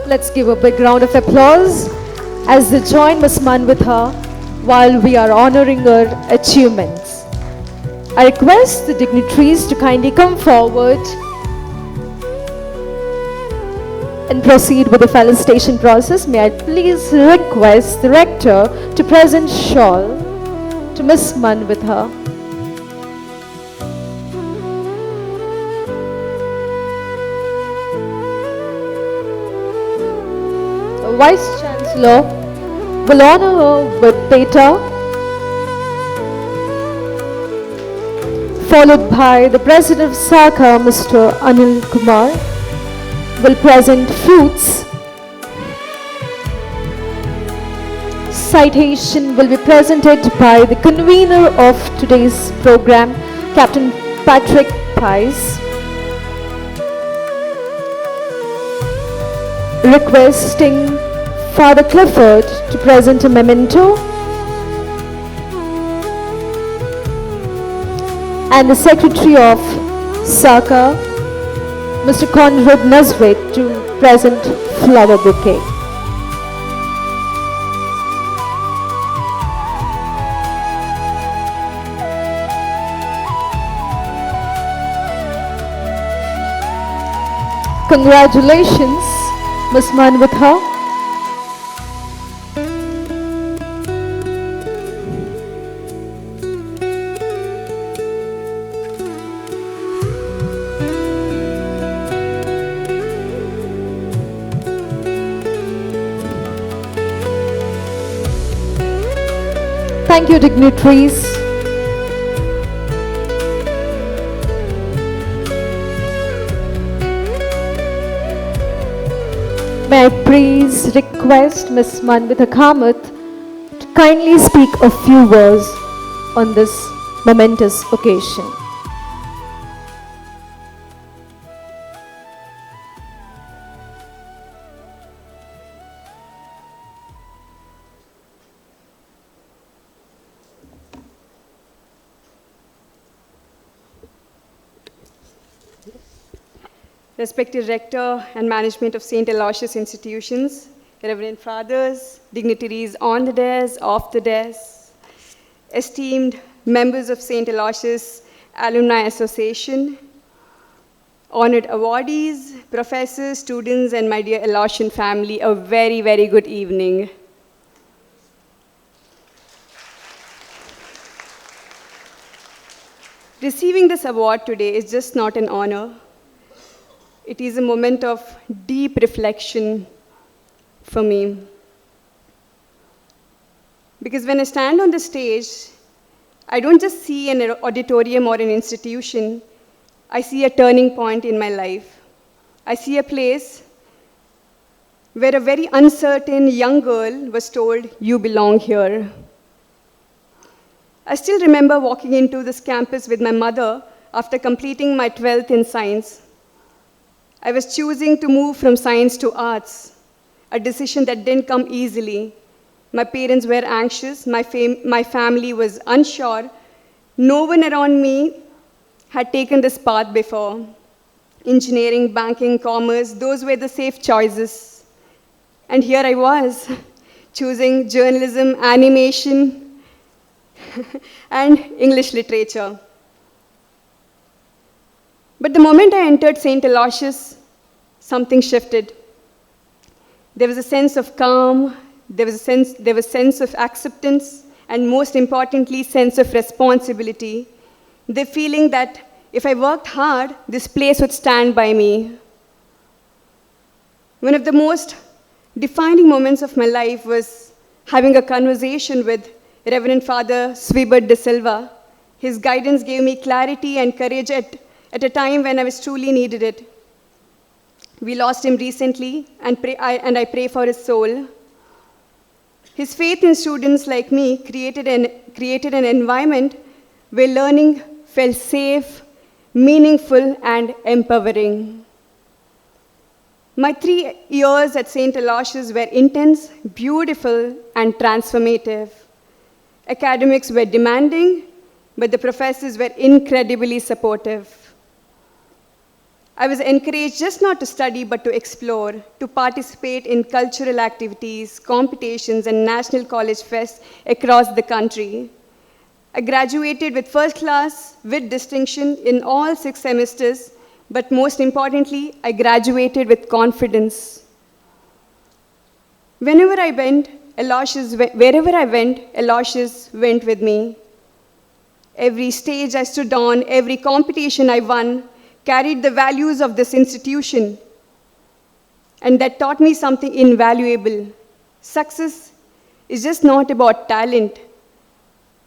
Let's give a big round of applause as they join Ms. Manvita while we are honoring her achievements. I request the dignitaries to kindly come forward and proceed with the felicitation process. May I please request the rector to present shawl to Ms. Manvita. The Vice Chancellor will honor her with Peta, followed by the President of SACA, Mr. Anil Kumar, will present fruits. Citation will be presented by the convener of today's program, Captain Patrick Weiss. Requesting Father Clifford to present a memento, and the Secretary of SACA, Mr. Conrad Nazwet, to present flower bouquet. Congratulations, Ms. Manvita. Thank you, dignitaries. May I please request Ms. Manvita to kindly speak a few words on this momentous occasion. Respected Rector and Management of St. Aloysius Institutions, Reverend Fathers, dignitaries on the dais, off the dais, esteemed members of St. Aloysius Alumni Association, honored awardees, professors, students, and my dear Aloysian family, a very, very good evening. Receiving this award today is just not an honor. It is a moment of deep reflection for me. Because when I stand on the stage, I don't just see an auditorium or an institution, I see a turning point in my life. I see a place where a very uncertain young girl was told, "You belong here." I still remember walking into this campus with my mother after completing my 12th in science. I was choosing to move from science to arts, a decision that didn't come easily. My parents were anxious, my family was unsure. No one around me had taken this path before. Engineering, banking, commerce, those were the safe choices. And here I was, choosing journalism, animation, and English literature. But the moment I entered St. Aloysius, something shifted. There was a sense of calm, there was a sense of acceptance, and most importantly, sense of responsibility. The feeling that if I worked hard, this place would stand by me. One of the most defining moments of my life was having a conversation with Reverend Father Swibert de Silva. His guidance gave me clarity and courage at a time when I was truly needed it. We lost him recently, and I pray for his soul. His faith in students like me created an environment where learning felt safe, meaningful, and empowering. My 3 years at St. Aloysius were intense, beautiful, and transformative. Academics were demanding, but the professors were incredibly supportive. I was encouraged just not to study, but to explore, to participate in cultural activities, competitions, and national college fests across the country. I graduated with first class, with distinction in all 6 semesters, but most importantly, I graduated with confidence. Wherever I went, Aloysius went with me. Every stage I stood on, every competition I won, carried the values of this institution, and that taught me something invaluable. Success is just not about talent.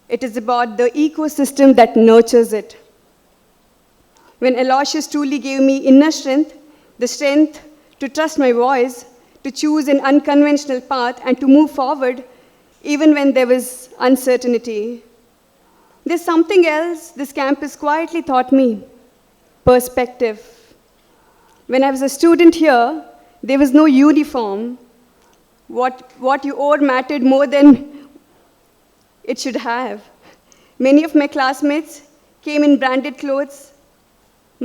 It is about the ecosystem that nurtures it. When Aloysius truly gave me inner strength, the strength to trust my voice, to choose an unconventional path, and to move forward even when there was uncertainty. There's something else this campus quietly taught me: perspective. When I was a student here, there was no uniform. What you wore mattered more than it should have. Many of my classmates came in branded clothes.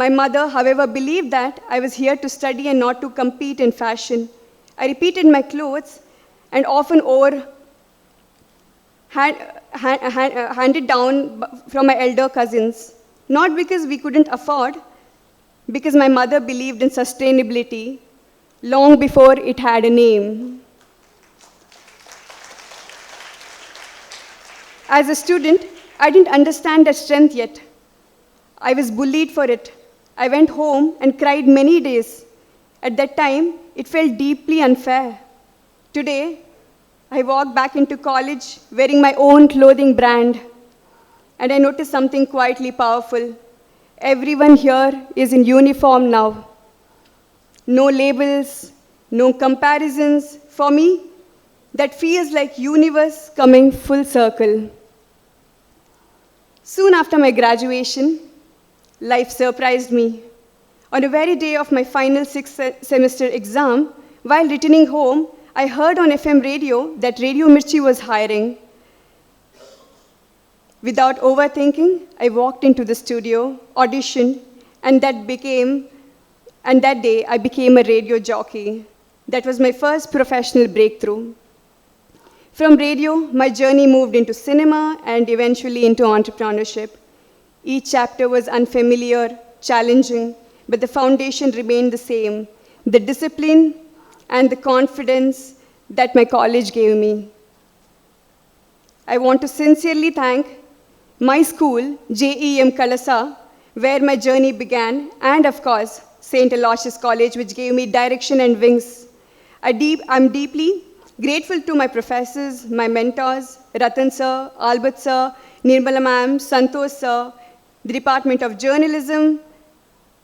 My mother, however, believed that I was here to study and not to compete in fashion. I repeated my clothes and often wore handed down from my elder cousins. Not because we couldn't afford, because my mother believed in sustainability long before it had a name. As a student, I didn't understand that strength yet. I was bullied for it. I went home and cried many days. At that time, it felt deeply unfair. Today, I walk back into college wearing my own clothing brand, and I notice something quietly powerful. Everyone here is in uniform now. No labels, no comparisons. For me, that feels like universe coming full circle. Soon after my graduation, life surprised me. On the very day of my final sixth semester exam, while returning home, I heard on FM radio that Radio Mirchi was hiring. Without overthinking, I walked into the studio, auditioned, and that day I became a radio jockey. That was my first professional breakthrough. From radio, my journey moved into cinema and eventually into entrepreneurship. Each chapter was unfamiliar, challenging, but the foundation remained the same, the discipline and the confidence that my college gave me. I want to sincerely thank my school, JEM Kalasa, where my journey began, and of course, St. Aloysius College, which gave me direction and wings. I'm deeply grateful to my professors, my mentors, Ratan sir, Albert sir, Nirmala ma'am, Santosh sir, the Department of Journalism,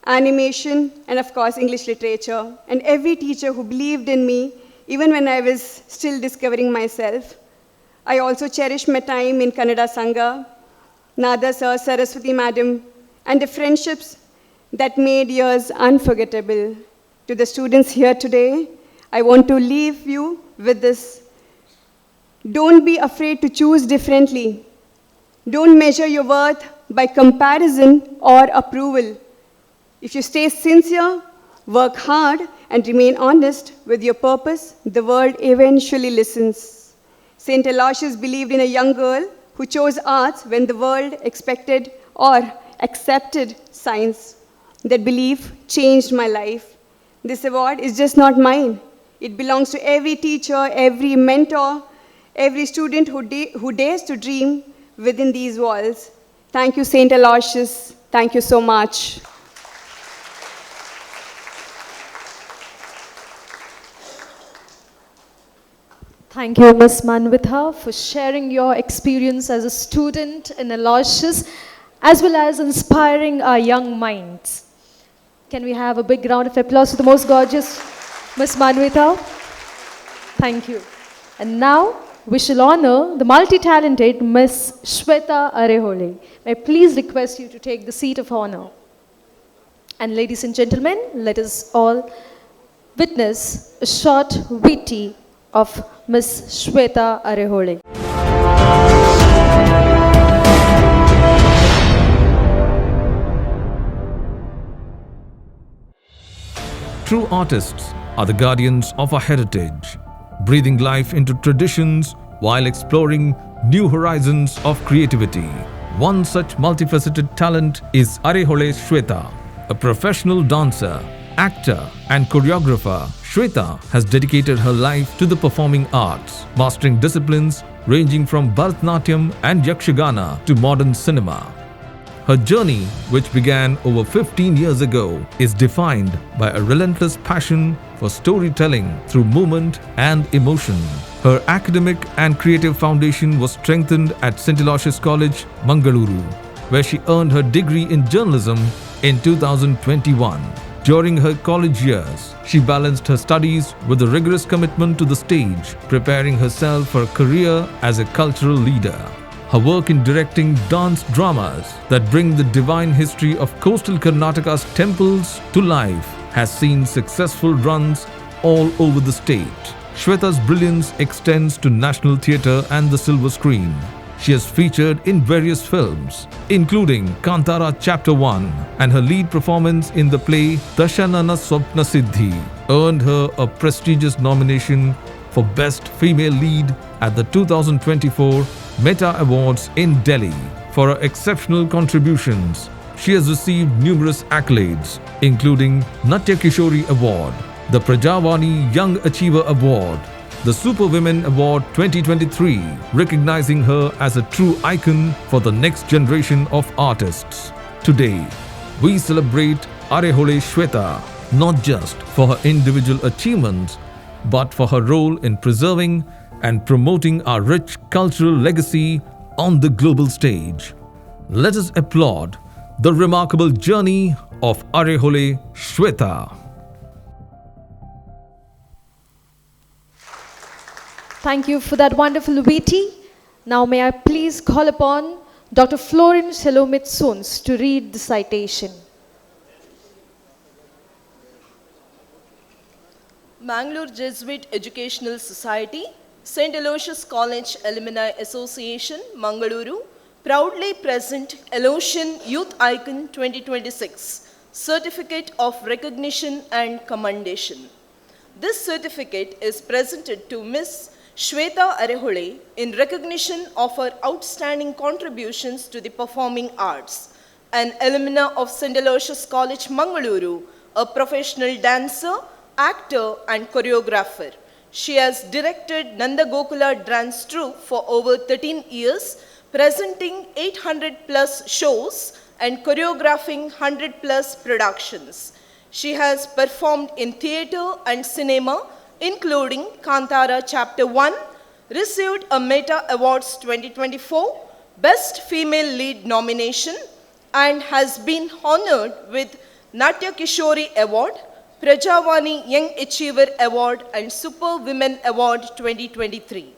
Animation, and of course, English Literature, and every teacher who believed in me, even when I was still discovering myself. I also cherish my time in Kannada Sangha, Nada sir, Saraswati madam, and the friendships that made years unforgettable. To the students here today, I want to leave you with this. Don't be afraid to choose differently. Don't measure your worth by comparison or approval. If you stay sincere, work hard, and remain honest with your purpose, the world eventually listens. St. Aloysius believed in a young girl who chose arts when the world expected or accepted science. That belief changed my life. This award is just not mine. It belongs to every teacher, every mentor, every student who dares to dream within these walls. Thank you, St. Aloysius. Thank you so much. Thank you, Ms. Manvita, for sharing your experience as a student in Aloysius, as well as inspiring our young minds. Can we have a big round of applause for the most gorgeous Ms. Manvita? Thank you. And now, we shall honor the multi-talented Ms. Shwetha Arehole. May I please request you to take the seat of honor. And ladies and gentlemen, let us all witness a short VT of Ms. Shwetha Arehole. True artists are the guardians of our heritage, breathing life into traditions while exploring new horizons of creativity. One such multifaceted talent is Arehole Shwetha, a professional dancer, actor and choreographer. Shwetha has dedicated her life to the performing arts, mastering disciplines ranging from Bharatanatyam and Yakshagana to modern cinema. Her journey, which began over 15 years ago, is defined by a relentless passion for storytelling through movement and emotion. Her academic and creative foundation was strengthened at St. Aloysius College, Mangaluru, where she earned her degree in journalism in 2021. During her college years, she balanced her studies with a rigorous commitment to the stage, preparing herself for a career as a cultural leader. Her work in directing dance dramas that bring the divine history of coastal Karnataka's temples to life has seen successful runs all over the state. Shwetha's brilliance extends to national theatre and the silver screen. She has featured in various films, including Kantara Chapter 1, and her lead performance in the play Dashanana Swapna Siddhi earned her a prestigious nomination for Best Female Lead at the 2024 Meta Awards in Delhi. For her exceptional contributions, she has received numerous accolades, including Natya Kishori Award, the Prajavani Young Achiever Award, the Superwomen Award 2023, recognizing her as a true icon for the next generation of artists. Today, we celebrate Arehole Shwetha not just for her individual achievements, but for her role in preserving and promoting our rich cultural legacy on the global stage. Let us applaud the remarkable journey of Arehole Shwetha. Thank you for that wonderful witty. Now may I please call upon Dr. Florence Helomitsons to read the citation. Mangalore Jesuit Educational Society, St. Aloysius College Alumni Association, Mangaluru, proudly present Aloysian Youth Icon 2026, Certificate of Recognition and Commendation. This certificate is presented to Ms. Shwetha Arehole in recognition of her outstanding contributions to the performing arts, an alumna of St. Aloysius College, Mangaluru, a professional dancer, actor and choreographer. She has directed Nanda Gokula Dance Troupe for over 13 years, presenting 800 plus shows and choreographing 100 plus productions. She has performed in theatre and cinema, including Kantara Chapter 1, received a Meta Awards 2024 Best Female Lead nomination, and has been honored with Natya Kishori Award, Prajavani Young Achiever Award and Super Women Award 2023.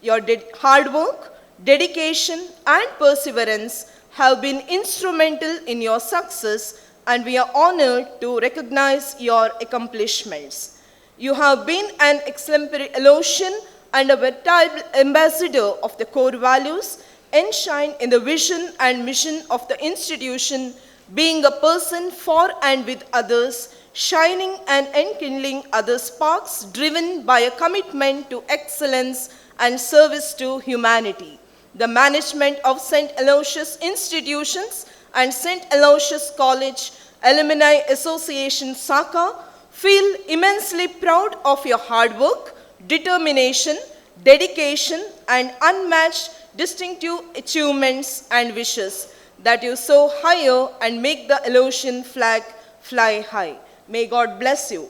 Your hard work, dedication and perseverance have been instrumental in your success, and we are honored to recognize your accomplishments. You have been an exemplary Aloysian and a veritable ambassador of the core values enshrined in the vision and mission of the institution, being a person for and with others, shining and enkindling other sparks driven by a commitment to excellence and service to humanity. The management of St. Aloysius Institutions and St. Aloysius College Alumni Association Saka feel immensely proud of your hard work, determination, dedication and unmatched distinctive achievements, and wishes that you soar higher and make the Aloysian flag fly high. May God bless you.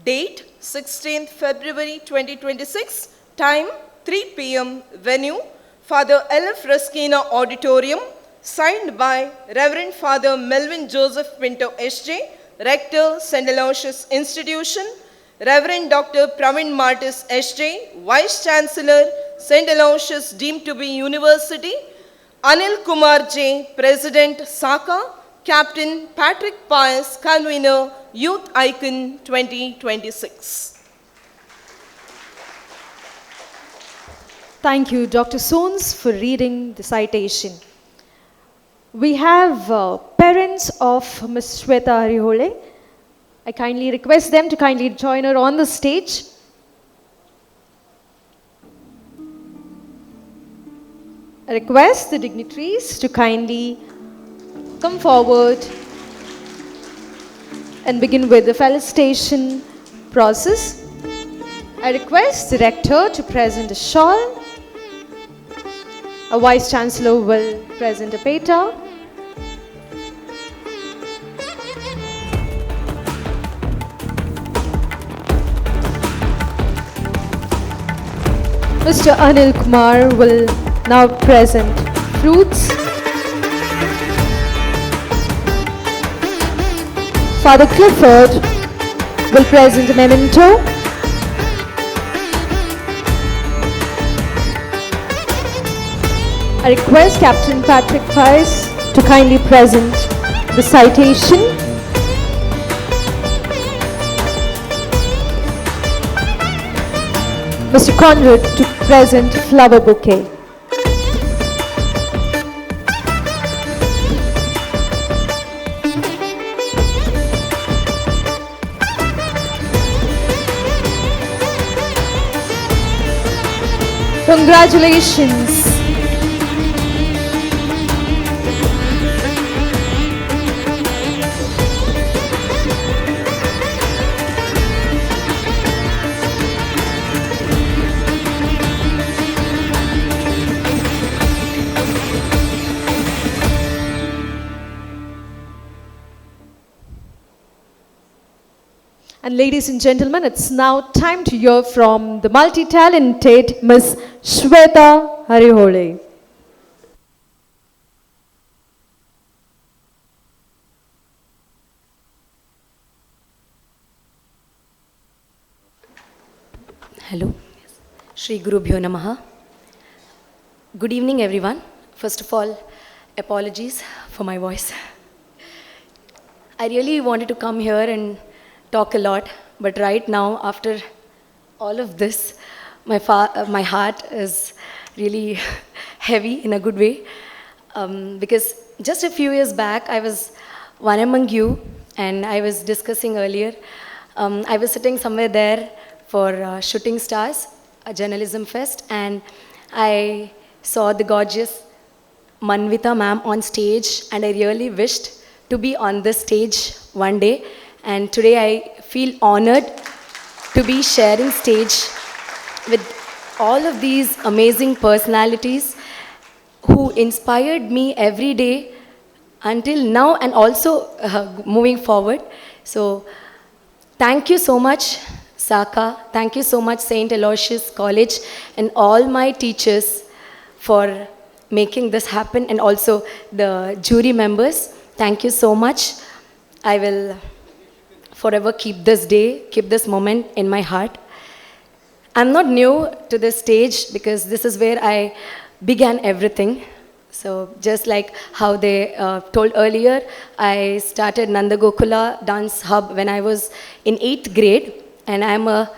Date 16th February 2026. Time 3 p.m. Venue Father L.F. Raskina Auditorium. Signed by Reverend Father Melvin Joseph Pinto S.J., Rector, St. Aloysius Institution. Reverend Dr. Pravin Martis S.J., Vice Chancellor, St. Aloysius deemed to be University. Anil Kumar J., President, Saka. Captain Patrick Pius, Convener, Youth Icon 2026. Thank you, Dr. Soons, for reading the citation. We have parents of Ms. Shwetha Arehole. I kindly request them to kindly join her on the stage. I request the dignitaries to kindly come forward and begin with the felicitation process. I request the rector to present a shawl. A vice chancellor will present a peta. Mr. Anil Kumar will now present fruits. Father Clifford will present a memento. I request Captain Patrick Pius to kindly present the citation. Mr. Conrad to present flower bouquet. Congratulations. And ladies and gentlemen, it's now time to hear from the multi-talented Ms. Shwetha Arehole. Hello. Shri Gurubhyo Namaha. Good evening, everyone. First of all, apologies for my voice. I really wanted to come here and talk a lot, but right now, after all of this, my heart is really heavy in a good way. Because just a few years back, I was one among you, and I was discussing earlier. I was sitting somewhere there for Shooting Stars, a journalism fest, and I saw the gorgeous Manvita ma'am on stage, and I really wished to be on this stage one day. And today I feel honored to be sharing stage with all of these amazing personalities who inspired me every day until now and also moving forward. So thank you so much, Saka. Thank you so much, St. Aloysius College, and all my teachers for making this happen, and also the jury members. Thank you so much. I will forever keep this day, keep this moment in my heart. I'm not new to this stage because this is where I began everything. So just like how they told earlier, I started Nanda Gokula Dance Hub when I was in 8th grade, and I'm a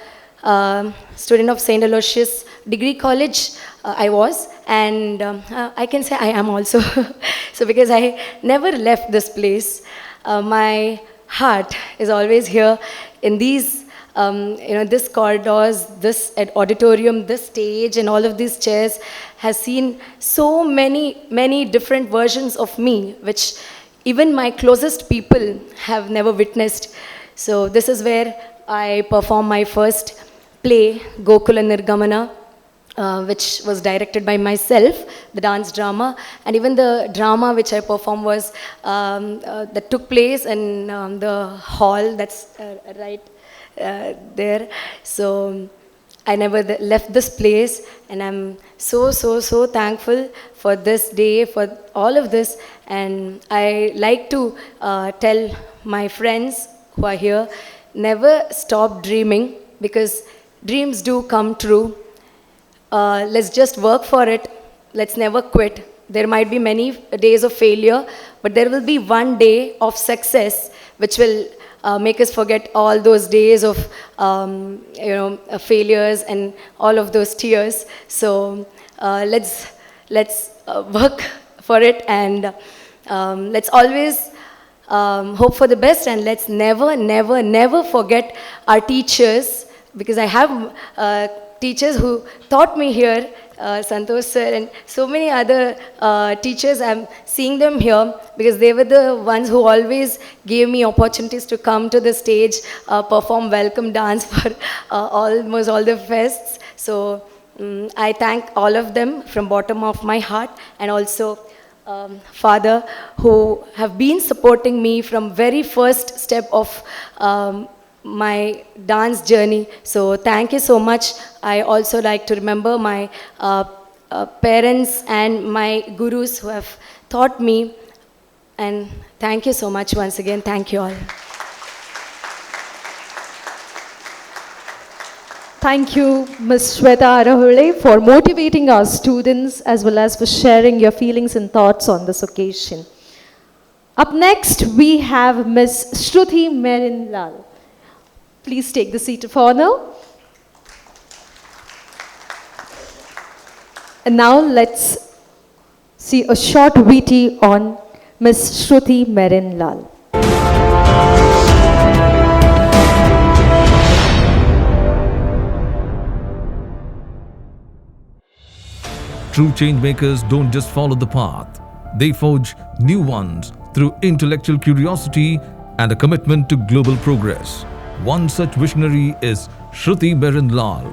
student of St. Aloysius Degree College. I was, and I can say I am also. So because I never left this place, my heart is always here in these, this corridors, this auditorium, this stage, and all of these chairs has seen so many different versions of me, which even my closest people have never witnessed. So this is where I performed my first play, Gokula Nirgamana, which was directed by myself, the dance drama, and even the drama which I performed was that took place in the hall that's right there. So I never left this place, and I'm so thankful for this day, for all of this. And I like to tell my friends who are here, never stop dreaming, because dreams do come true. Let's just work for it. Let's never quit. There might be many days of failure, but there will be one day of success which will make us forget all those days of failures and all of those tears. So let's work for it, and let's always hope for the best, and let's never forget our teachers, because I have teachers who taught me here, Santosh sir and so many other teachers. I'm seeing them here because they were the ones who always gave me opportunities to come to the stage, perform welcome dance for almost all the fests. So I thank all of them from bottom of my heart, and also Father, who have been supporting me from very first step of my dance journey. So thank you so much. I also like to remember my parents and my gurus who have taught me, and thank you so much once again. Thank you all. Thank you, Ms. Shwetha Arahule, for motivating our students as well as for sharing your feelings and thoughts on this occasion. Up next, we have Ms. Shruti Merinlal. Please take the seat of honor. And now let's see a short VT on Ms. Shruti Merinlal. True change makers don't just follow the path, they forge new ones through intellectual curiosity and a commitment to global progress. One such visionary is Shruti Merinlal,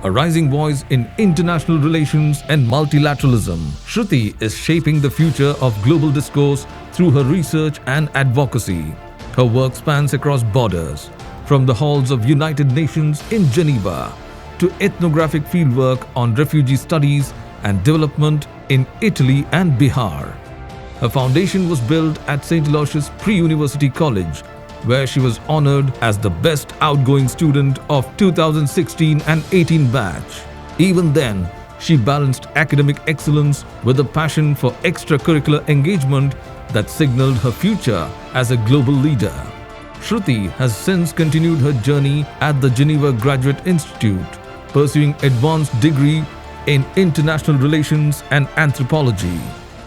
a rising voice in international relations and multilateralism. Shruti is shaping the future of global discourse through her research and advocacy. Her work spans across borders, from the halls of United Nations in Geneva to ethnographic fieldwork on refugee studies and development in Italy and Bihar. Her foundation was built at St. Aloysius Pre-University College, where she was honored as the best outgoing student of 2016 and 18 batch. Even then, she balanced academic excellence with a passion for extracurricular engagement that signaled her future as a global leader. Shruti has since continued her journey at the Geneva Graduate Institute, pursuing advanced degree in international relations and anthropology.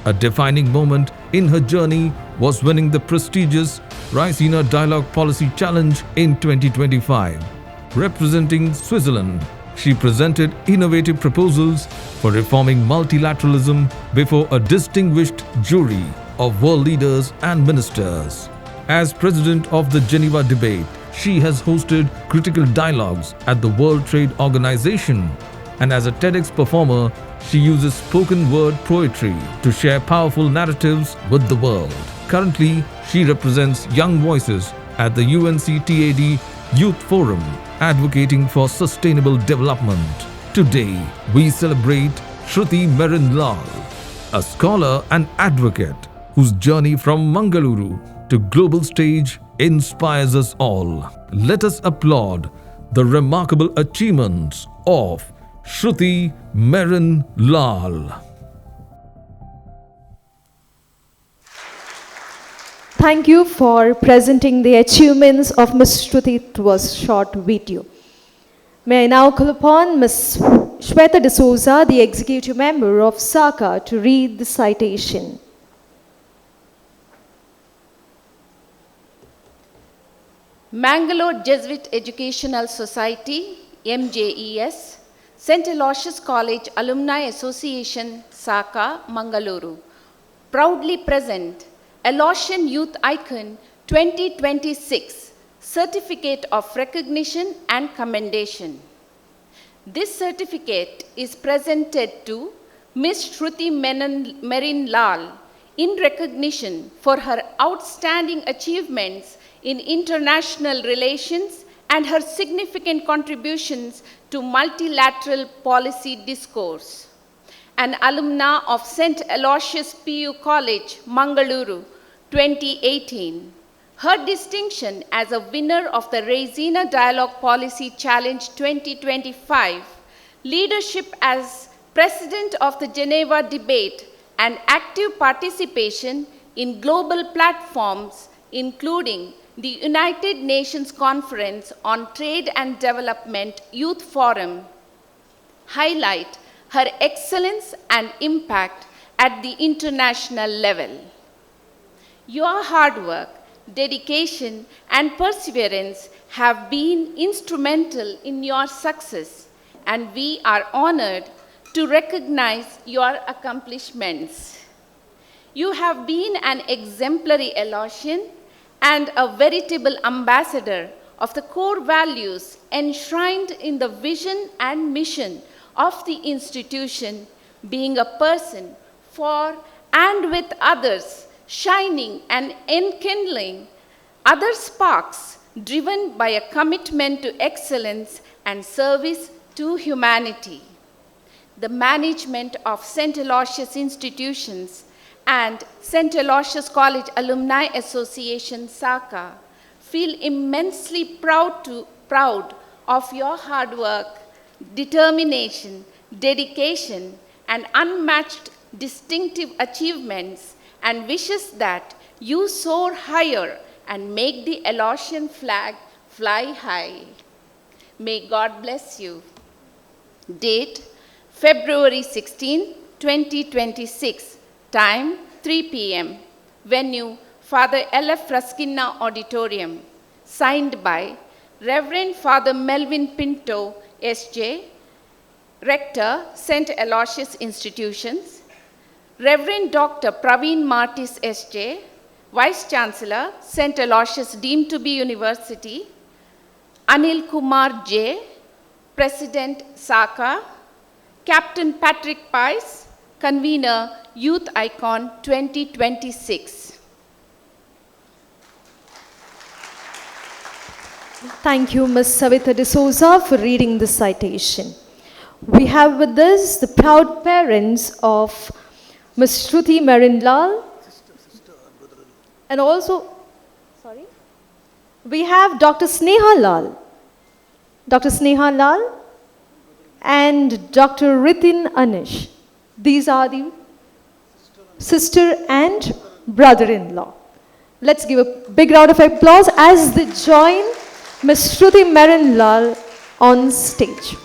A defining moment in her journey was winning the prestigious Raisina Dialogue Policy Challenge in 2025. Representing Switzerland, she presented innovative proposals for reforming multilateralism before a distinguished jury of world leaders and ministers. As president of the Geneva Debate, she has hosted critical dialogues at the World Trade Organization, and as a TEDx performer, she uses spoken word poetry to share powerful narratives with the world. Currently, she represents young voices at the UNCTAD Youth Forum, advocating for sustainable development. Today, we celebrate Shruti Merin Lal, a scholar and advocate whose journey from Mangaluru to global stage inspires us all. Let us applaud the remarkable achievements of Shruti Merin Lal. Thank you for presenting the achievements of Ms. Shruti through a short video. May I now call upon Ms. Shwetha D'Souza, the Executive Member of SACA, to read the citation. Mangalore Jesuit Educational Society, MJES, St. Aloysius College Alumni Association, SACA, Mangaluru, proudly present Aloysian Youth Icon 2026 Certificate of Recognition and Commendation. This certificate is presented to Ms. Shruti Merin Lal in recognition for her outstanding achievements in international relations and her significant contributions to multilateral policy discourse. An alumna of St. Aloysius PU College, Mangaluru, 2018. Her distinction as a winner of the Raisina Dialogue Policy Challenge 2025, leadership as president of the Geneva Debate, and active participation in global platforms, including the United Nations Conference on Trade and Development Youth Forum, highlight her excellence and impact at the international level. Your hard work, dedication, and perseverance have been instrumental in your success, and we are honored to recognize your accomplishments. You have been an exemplary Aloysian and a veritable ambassador of the core values enshrined in the vision and mission of the institution, being a person for and with others, shining and enkindling other sparks driven by a commitment to excellence and service to humanity. The management of St. Aloysius institutions and St. Aloysius College Alumni Association, SACA, feel immensely proud of your hard work, determination, dedication, and unmatched distinctive achievements, and wishes that you soar higher and make the Aloysian flag fly high. May God bless you. Date, February 16, 2026. Time, 3 p.m. Venue, Father L.F. Raskinna Auditorium. Signed by Reverend Father Melvin Pinto, S.J., Rector, St. Aloysius Institutions, Reverend Dr. Praveen Martis, S.J., Vice Chancellor, St. Aloysius Deemed to be University, Anil Kumar J., President, SACA, Captain Patrick Pice, Convener, Youth Icon 2026. Thank you, Ms. Shwetha D'Souza, for reading the citation. We have with us the proud parents of Ms. Shruti Merin Lal, and also, we have Dr. Sneha Lal. Dr. Sneha Lal, and Dr. Ritin Anish. These are the sister and brother-in-law. Let's give a big round of applause as they join Ms. Shruti Marinlal on stage.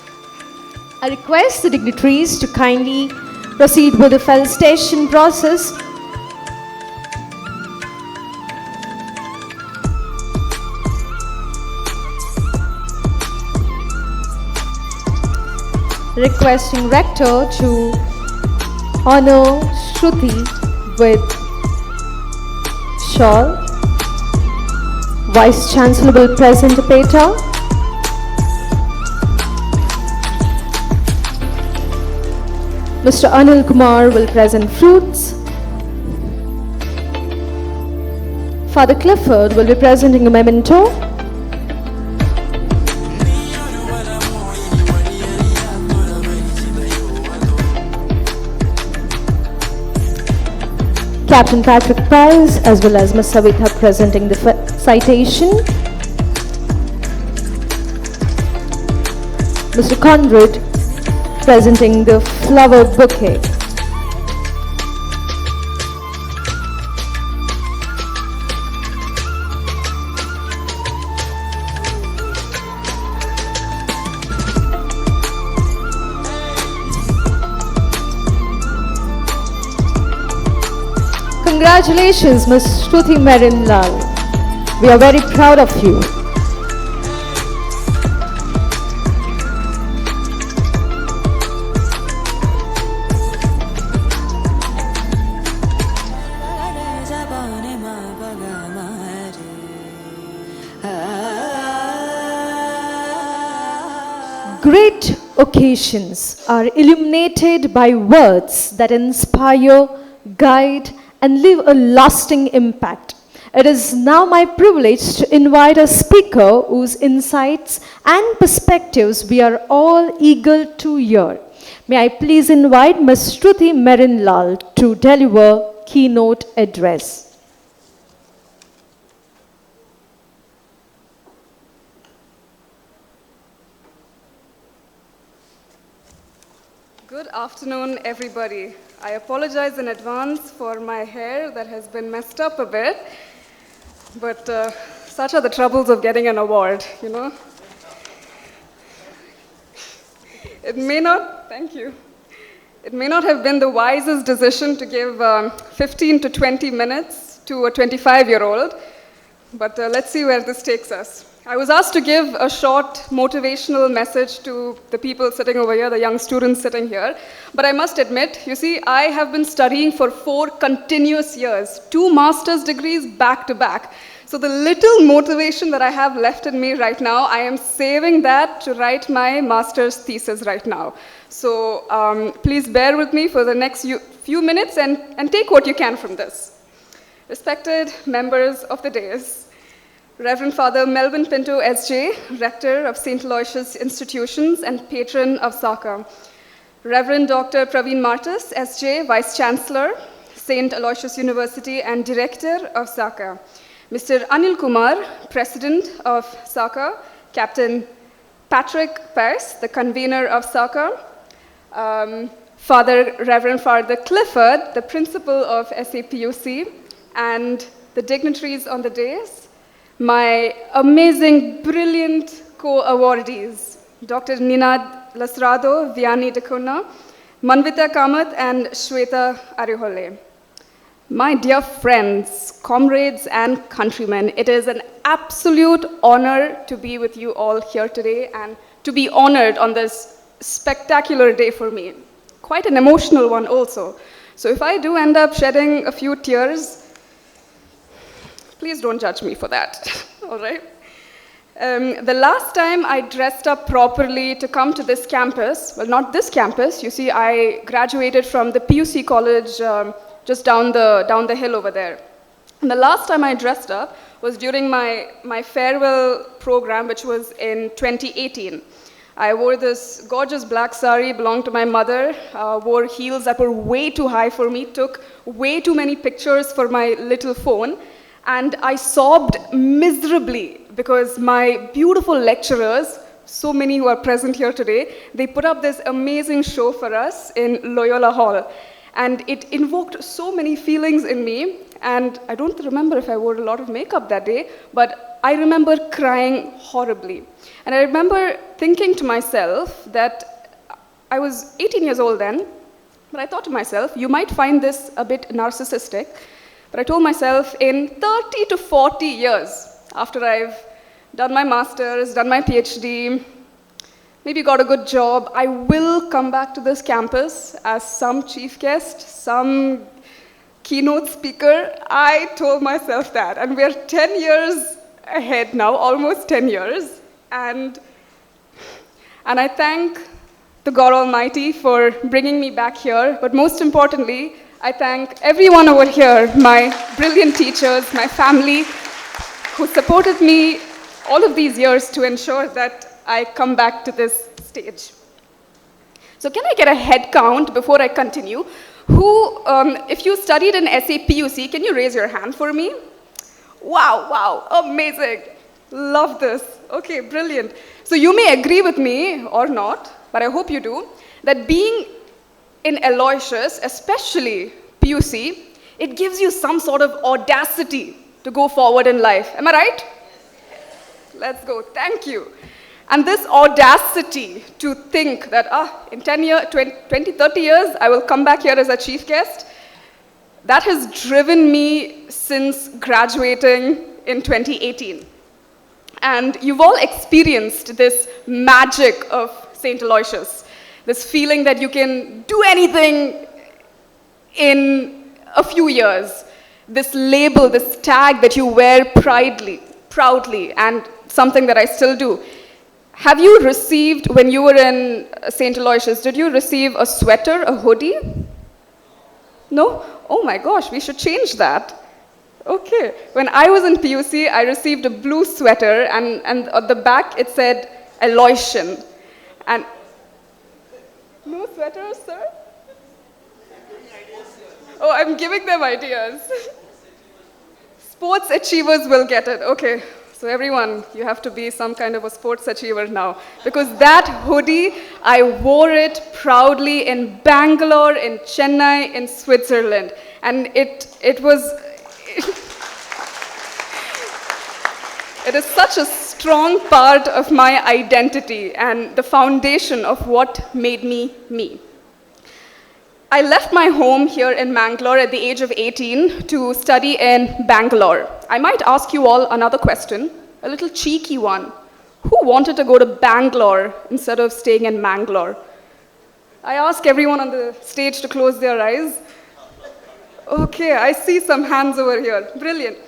I request the dignitaries to kindly proceed with the felicitation process. Requesting Rector to honor Shruti with shawl. Vice Chancellor will present a peta. Mr. Anil Kumar will present fruits. Father Clifford will be presenting a memento. Captain Patrick Price as well as Ms. Savitha presenting the citation. Mr. Conrad presenting the flower bouquet. Congratulations, Ms. Shruti Marinlal. We are very proud of you. Great occasions are illuminated by words that inspire, guide, and leave a lasting impact. It is now my privilege to invite a speaker whose insights and perspectives we are all eager to hear. May I please invite Ms. Shruti Marinlal to deliver keynote address. Good afternoon, everybody. I apologize in advance for my hair that has been messed up a bit, but such are the troubles of getting an award, you know. It may not, thank you. It may not have been the wisest decision to give 15 to 20 minutes to a 25-year-old, but let's see where this takes us. I was asked to give a short motivational message to the people sitting over here, the young students sitting here. But I must admit, you see, I have been studying for 4 continuous years, 2 master's degrees back to back. So the little motivation that I have left in me right now, I am saving that to write my master's thesis right now. So please bear with me for the next few minutes and take what you can from this. Respected members of the dais, Reverend Father Melvin Pinto, S.J., Rector of St. Aloysius Institutions and Patron of SACA. Reverend Dr. Praveen Martis, S.J., Vice Chancellor, St. Aloysius University and Director of SACA. Mr. Anil Kumar, President of SACA. Captain Patrick Pearce, the convener of SACA. Reverend Father Clifford, the Principal of SAPUC, and the dignitaries on the dais. My amazing, brilliant co-awardees, Dr. Ninad Lasrado, Viani D'Cunha, Manvita Kamath, and Shwetha Arihole. My dear friends, comrades, and countrymen, it is an absolute honor to be with you all here today and to be honored on this spectacular day for me. Quite an emotional one also. So if I do end up shedding a few tears, please don't judge me for that, all right? The last time I dressed up properly to come to this campus, well, not this campus, you see, I graduated from the PUC college just down the hill over there. And the last time I dressed up was during my farewell program, which was in 2018. I wore this gorgeous black sari, belonged to my mother, wore heels that were way too high for me, took way too many pictures for my little phone, and I sobbed miserably because my beautiful lecturers so many who are present here today, they put up this amazing show for us in Loyola Hall. And it invoked so many feelings in me. And I don't remember if I wore a lot of makeup that day, but I remember crying horribly. And I remember thinking to myself that I was 18 years old then, but I thought to myself, you might find this a bit narcissistic, but I told myself in 30 to 40 years, after I've done my master's, done my PhD, maybe got a good job, I will come back to this campus as some chief guest, some keynote speaker. I told myself that, and we're 10 years ahead now, almost 10 years, and I thank the God Almighty for bringing me back here, but most importantly, I thank everyone over here, my brilliant teachers, my family, who supported me all of these years to ensure that I come back to this stage. So can I get a head count before I continue? Who, if you studied in SAPUC, can you raise your hand for me? Wow, amazing. Love this. Okay, brilliant. So you may agree with me or not, but I hope you do, that being in Aloysius, especially PUC, it gives you some sort of audacity to go forward in life. Am I right? Let's go. Thank you. And this audacity to think that, in 10 years, 20, 30 years, I will come back here as a chief guest, that has driven me since graduating in 2018. And you've all experienced this magic of St. Aloysius, this feeling that you can do anything in a few years, this label, this tag that you wear proudly, and something that I still do. Have you received, when you were in St. Aloysius, did you receive a sweater, a hoodie? No? Oh my gosh, we should change that. Okay. When I was in PUC, I received a blue sweater, and at the back it said Aloysian. And no sweaters, sir? Oh, I'm giving them ideas. Sports achievers will get it. Okay. So everyone, you have to be some kind of a sports achiever now. Because that hoodie, I wore it proudly in Bangalore, in Chennai, in Switzerland. And it is such a strong part of my identity and the foundation of what made me me. I left my home here in Mangalore at the age of 18 to study in Bangalore. I might ask you all another question, a little cheeky one. Who wanted to go to Bangalore instead of staying in Mangalore? I ask everyone on the stage to close their eyes. Okay, I see some hands over here. Brilliant.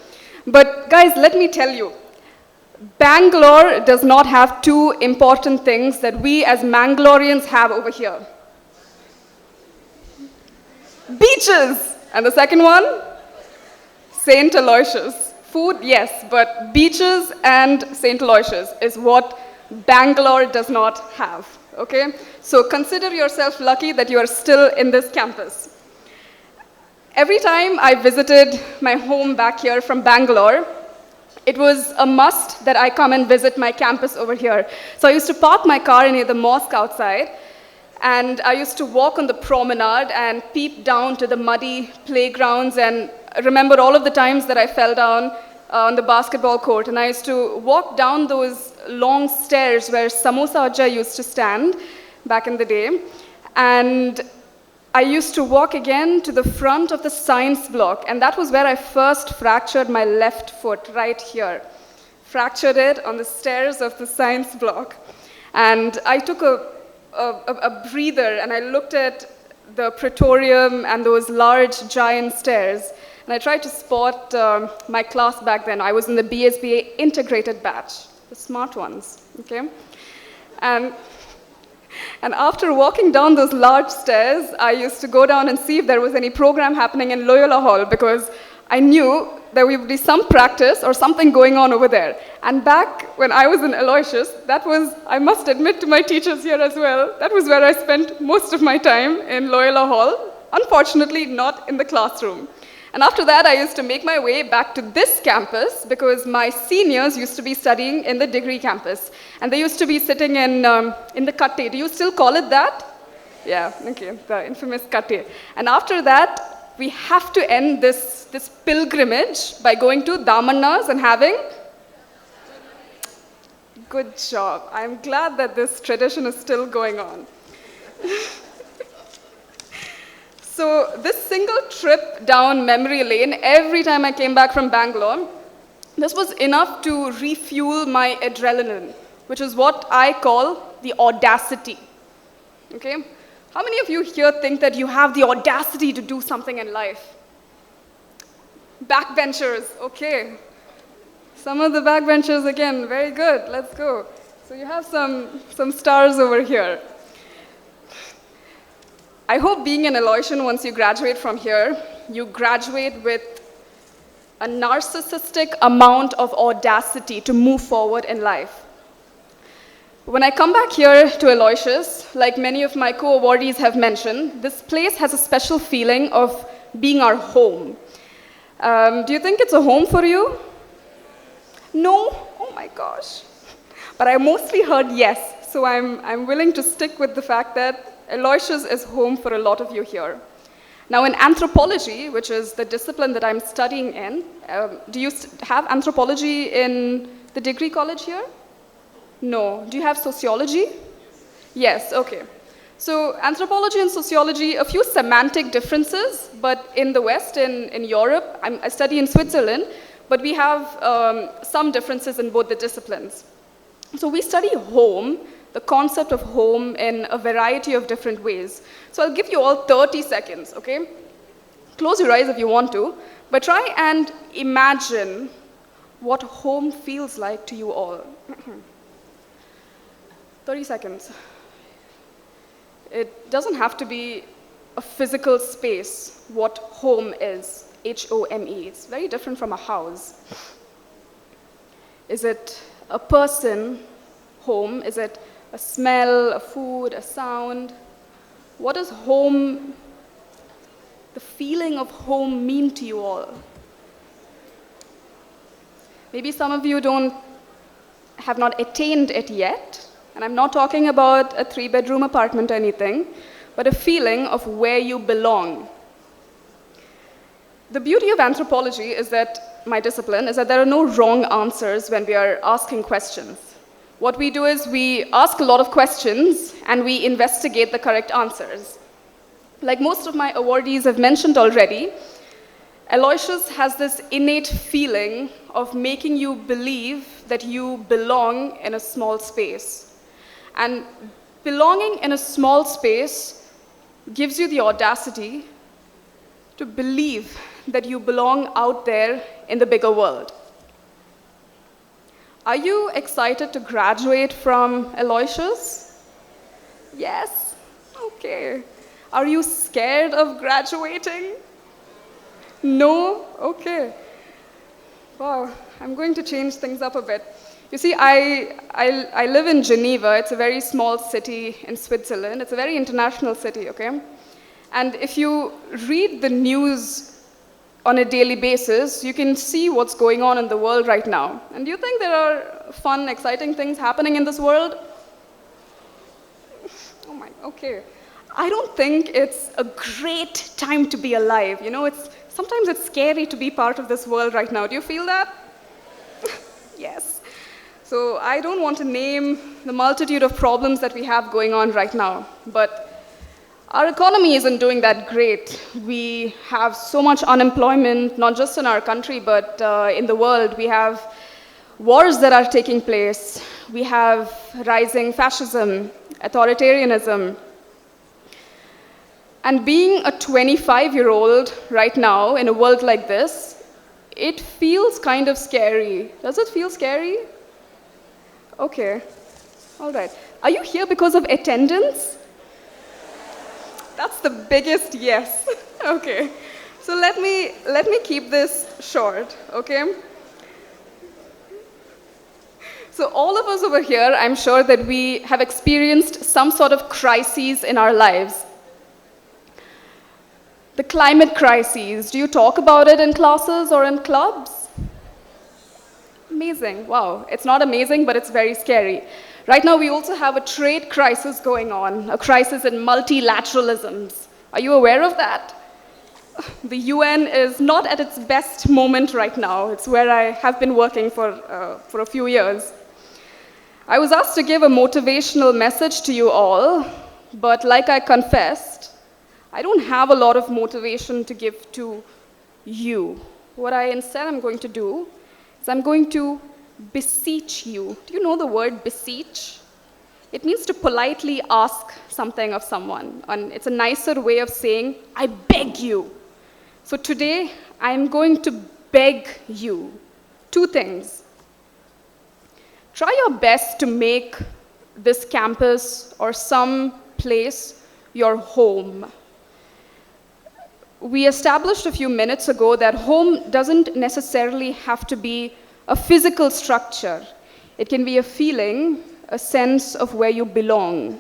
But guys, let me tell you, Bangalore does not have two important things that we as Mangaloreans have over here. Beaches! And the second one? St. Aloysius. Food, yes, but beaches and St. Aloysius is what Bangalore does not have, okay? So consider yourself lucky that you are still in this campus. Every time I visited my home back here from Bangalore, it was a must that I come and visit my campus over here. So I used to park my car near the mosque outside, and I used to walk on the promenade and peep down to the muddy playgrounds and remember all of the times that I fell down on the basketball court. And I used to walk down those long stairs where Samosa Ajja used to stand back in the day. And I used to walk again to the front of the science block. And that was where I first fractured my left foot, right here. Fractured it on the stairs of the science block. And I took a breather, and I looked at the Praetorium and those large, giant stairs, and I tried to spot my class back then. I was in the BSBA integrated batch, the smart ones, okay? And after walking down those large stairs, I used to go down and see if there was any program happening in Loyola Hall, because I knew there would be some practice or something going on over there. And back when I was in Aloysius, that was, I must admit to my teachers here as well, that was where I spent most of my time in Loyola Hall, unfortunately not in the classroom. And after that, I used to make my way back to this campus because my seniors used to be studying in the degree campus. And they used to be sitting in the Katte. Do you still call it that? Yeah, okay, the infamous Katte. And after that, we have to end this pilgrimage by going to Damanna's and having... Good job. I'm glad that this tradition is still going on. So this single trip down memory lane, every time I came back from Bangalore, this was enough to refuel my adrenaline, which is what I call the audacity. Okay? How many of you here think that you have the audacity to do something in life? Backbenchers, okay. Some of the backbenchers, again, very good, let's go. So you have some stars over here. I hope being an Aloysian, once you graduate from here, you graduate with a narcissistic amount of audacity to move forward in life. When I come back here to Aloysius, like many of my co-awardees have mentioned, this place has a special feeling of being our home. Do you think it's a home for you? No? Oh my gosh. But I mostly heard yes, so I'm willing to stick with the fact that Aloysius is home for a lot of you here. Now in anthropology, which is the discipline that I'm studying in, do you have anthropology in the degree college here? No. Do you have sociology? Yes, okay. So anthropology and sociology, a few semantic differences, but in the West, in Europe, I study in Switzerland, but we have some differences in both the disciplines. So we study home, the concept of home in a variety of different ways. So I'll give you all 30 seconds, okay? Close your eyes if you want to, but try and imagine what home feels like to you all. 30 seconds. It doesn't have to be a physical space, what home is, H-O-M-E. It's very different from a house. Is it a person, home? Is it a smell, a food, a sound? What does home, the feeling of home mean to you all? Maybe some of you have not attained it yet, and I'm not talking about a 3-bedroom apartment or anything, but a feeling of where you belong. The beauty of anthropology is that, my discipline, is that there are no wrong answers when we are asking questions. What we do is we ask a lot of questions and we investigate the correct answers. Like most of my awardees have mentioned already, Aloysius has this innate feeling of making you believe that you belong in a small space. And belonging in a small space gives you the audacity to believe that you belong out there in the bigger world. Are you excited to graduate from Aloysius? Yes? Okay. Are you scared of graduating? No? Okay. Wow, I'm going to change things up a bit. You see, I live in Geneva. It's a very small city in Switzerland. It's a very international city, okay? And if you read the news on a daily basis, you can see what's going on in the world right now. And do you think there are fun, exciting things happening in this world? Oh my, okay. I don't think it's a great time to be alive. You know, sometimes it's scary to be part of this world right now. Do you feel that? Yes. So I don't want to name the multitude of problems that we have going on right now, but our economy isn't doing that great. We have so much unemployment, not just in our country, but in the world. We have wars that are taking place. We have rising fascism, authoritarianism. And being a 25-year-old right now in a world like this, it feels kind of scary. Does it feel scary? Okay, all right. Are you here because of attendance? That's the biggest yes. Okay, so let me keep this short, okay? So all of us over here, I'm sure that we have experienced some sort of crises in our lives. The climate crises, do you talk about it in classes or in clubs? Amazing, wow. It's not amazing, but it's very scary. Right now, we also have a trade crisis going on, a crisis in multilateralisms. Are you aware of that? The UN is not at its best moment right now. It's where I have been working for a few years. I was asked to give a motivational message to you all, but like I confessed, I don't have a lot of motivation to give to you. What I instead am going to do is I'm going to beseech you. Do you know the word beseech? It means to politely ask something of someone, and it's a nicer way of saying, I beg you. So today, I'm going to beg you 2 things. Try your best to make this campus or some place your home. We established a few minutes ago that home doesn't necessarily have to be a physical structure. It can be a feeling, a sense of where you belong.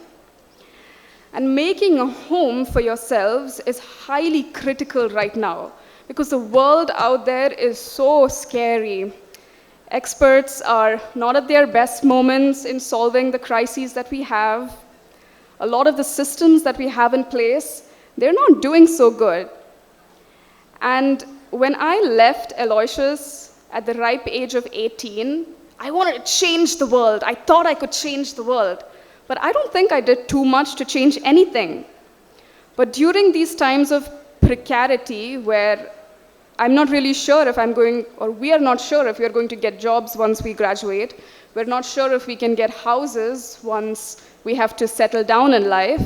And making a home for yourselves is highly critical right now because the world out there is so scary. Experts are not at their best moments in solving the crises that we have. A lot of the systems that we have in place, they're not doing so good. And when I left Aloysius at the ripe age of 18, I wanted to change the world. I thought I could change the world. But I don't think I did too much to change anything. But during these times of precarity, where I'm not really sure if I'm going, or we are not sure if we are going to get jobs once we graduate, we're not sure if we can get houses once we have to settle down in life,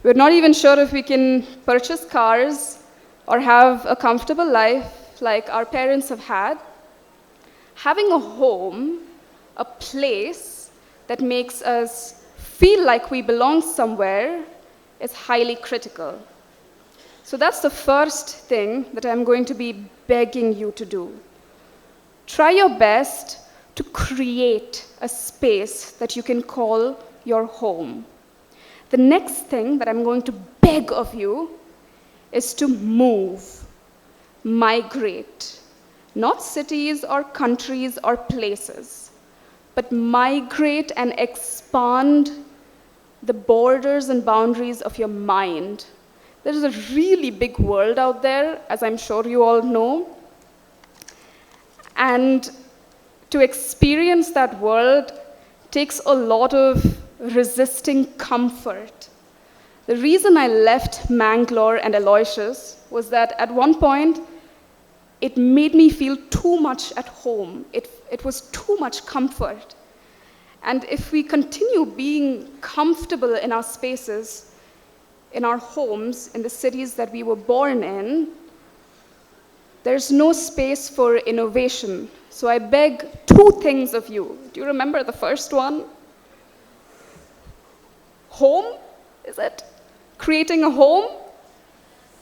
we're not even sure if we can purchase cars or have a comfortable life like our parents have had. Having a home, a place that makes us feel like we belong somewhere is highly critical. So that's the first thing that I'm going to be begging you to do. Try your best to create a space that you can call your home. The next thing that I'm going to beg of you is to move, migrate. Not cities or countries or places, but migrate and expand the borders and boundaries of your mind. There is a really big world out there, as I'm sure you all know. And to experience that world takes a lot of resisting comfort. The reason I left Mangalore and Aloysius was that at one point, it made me feel too much at home. It was too much comfort. And if we continue being comfortable in our spaces, in our homes, in the cities that we were born in, there's no space for innovation. So I beg 2 things of you. Do you remember the first one? Home, is it? Creating a home?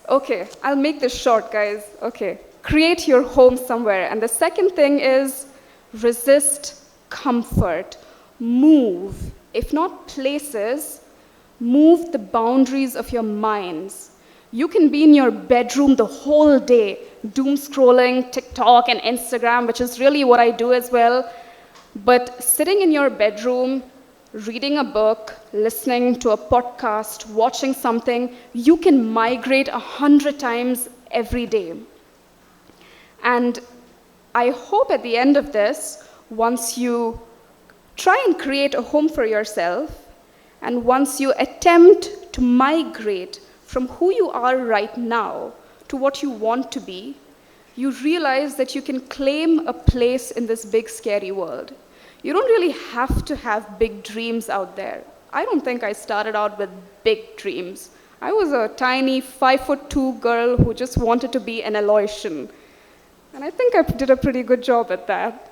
Okay, I'll make this short, guys. Okay, create your home somewhere. And the second thing is resist comfort. Move, if not places, move the boundaries of your minds. You can be in your bedroom the whole day, doom scrolling TikTok and Instagram, which is really what I do as well. But sitting in your bedroom, reading a book, listening to a podcast, watching something, you can migrate 100 times every day. And I hope at the end of this, once you try and create a home for yourself, and once you attempt to migrate from who you are right now to what you want to be, you realize that you can claim a place in this big, scary world. You don't really have to have big dreams out there. I don't think I started out with big dreams. I was a tiny 5'2" girl who just wanted to be an Aloysian. And I think I did a pretty good job at that.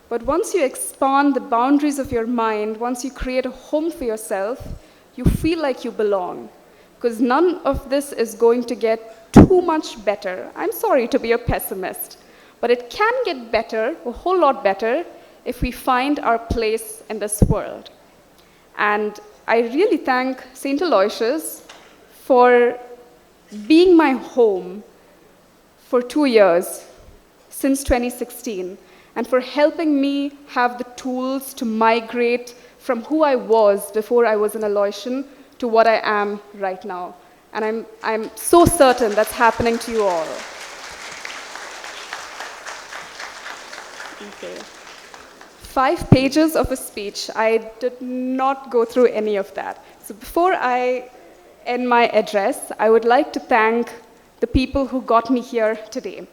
But once you expand the boundaries of your mind, once you create a home for yourself, you feel like you belong. Because none of this is going to get too much better. I'm sorry to be a pessimist, but it can get better, a whole lot better, if we find our place in this world. And I really thank St. Aloysius for being my home for 2 years, since 2016, and for helping me have the tools to migrate from who I was before I was an Aloysian to what I am right now. And I'm so certain that's happening to you all. Okay. 5 pages of a speech. I did not go through any of that. So before I end my address, I would like to thank the people who got me here today.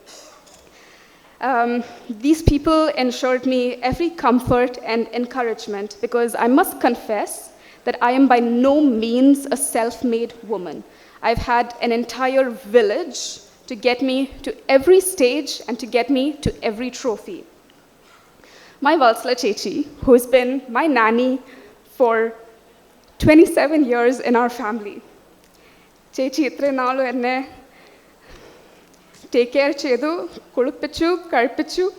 These people ensured me every comfort and encouragement, because I must confess that I am by no means a self-made woman. I've had an entire village to get me to every stage and to get me to every trophy. My Valsla Chechi, who has been my nanny for 27 years in our family. Chechi itre naalu enne take care chedu, kuluppichu, kalpichu,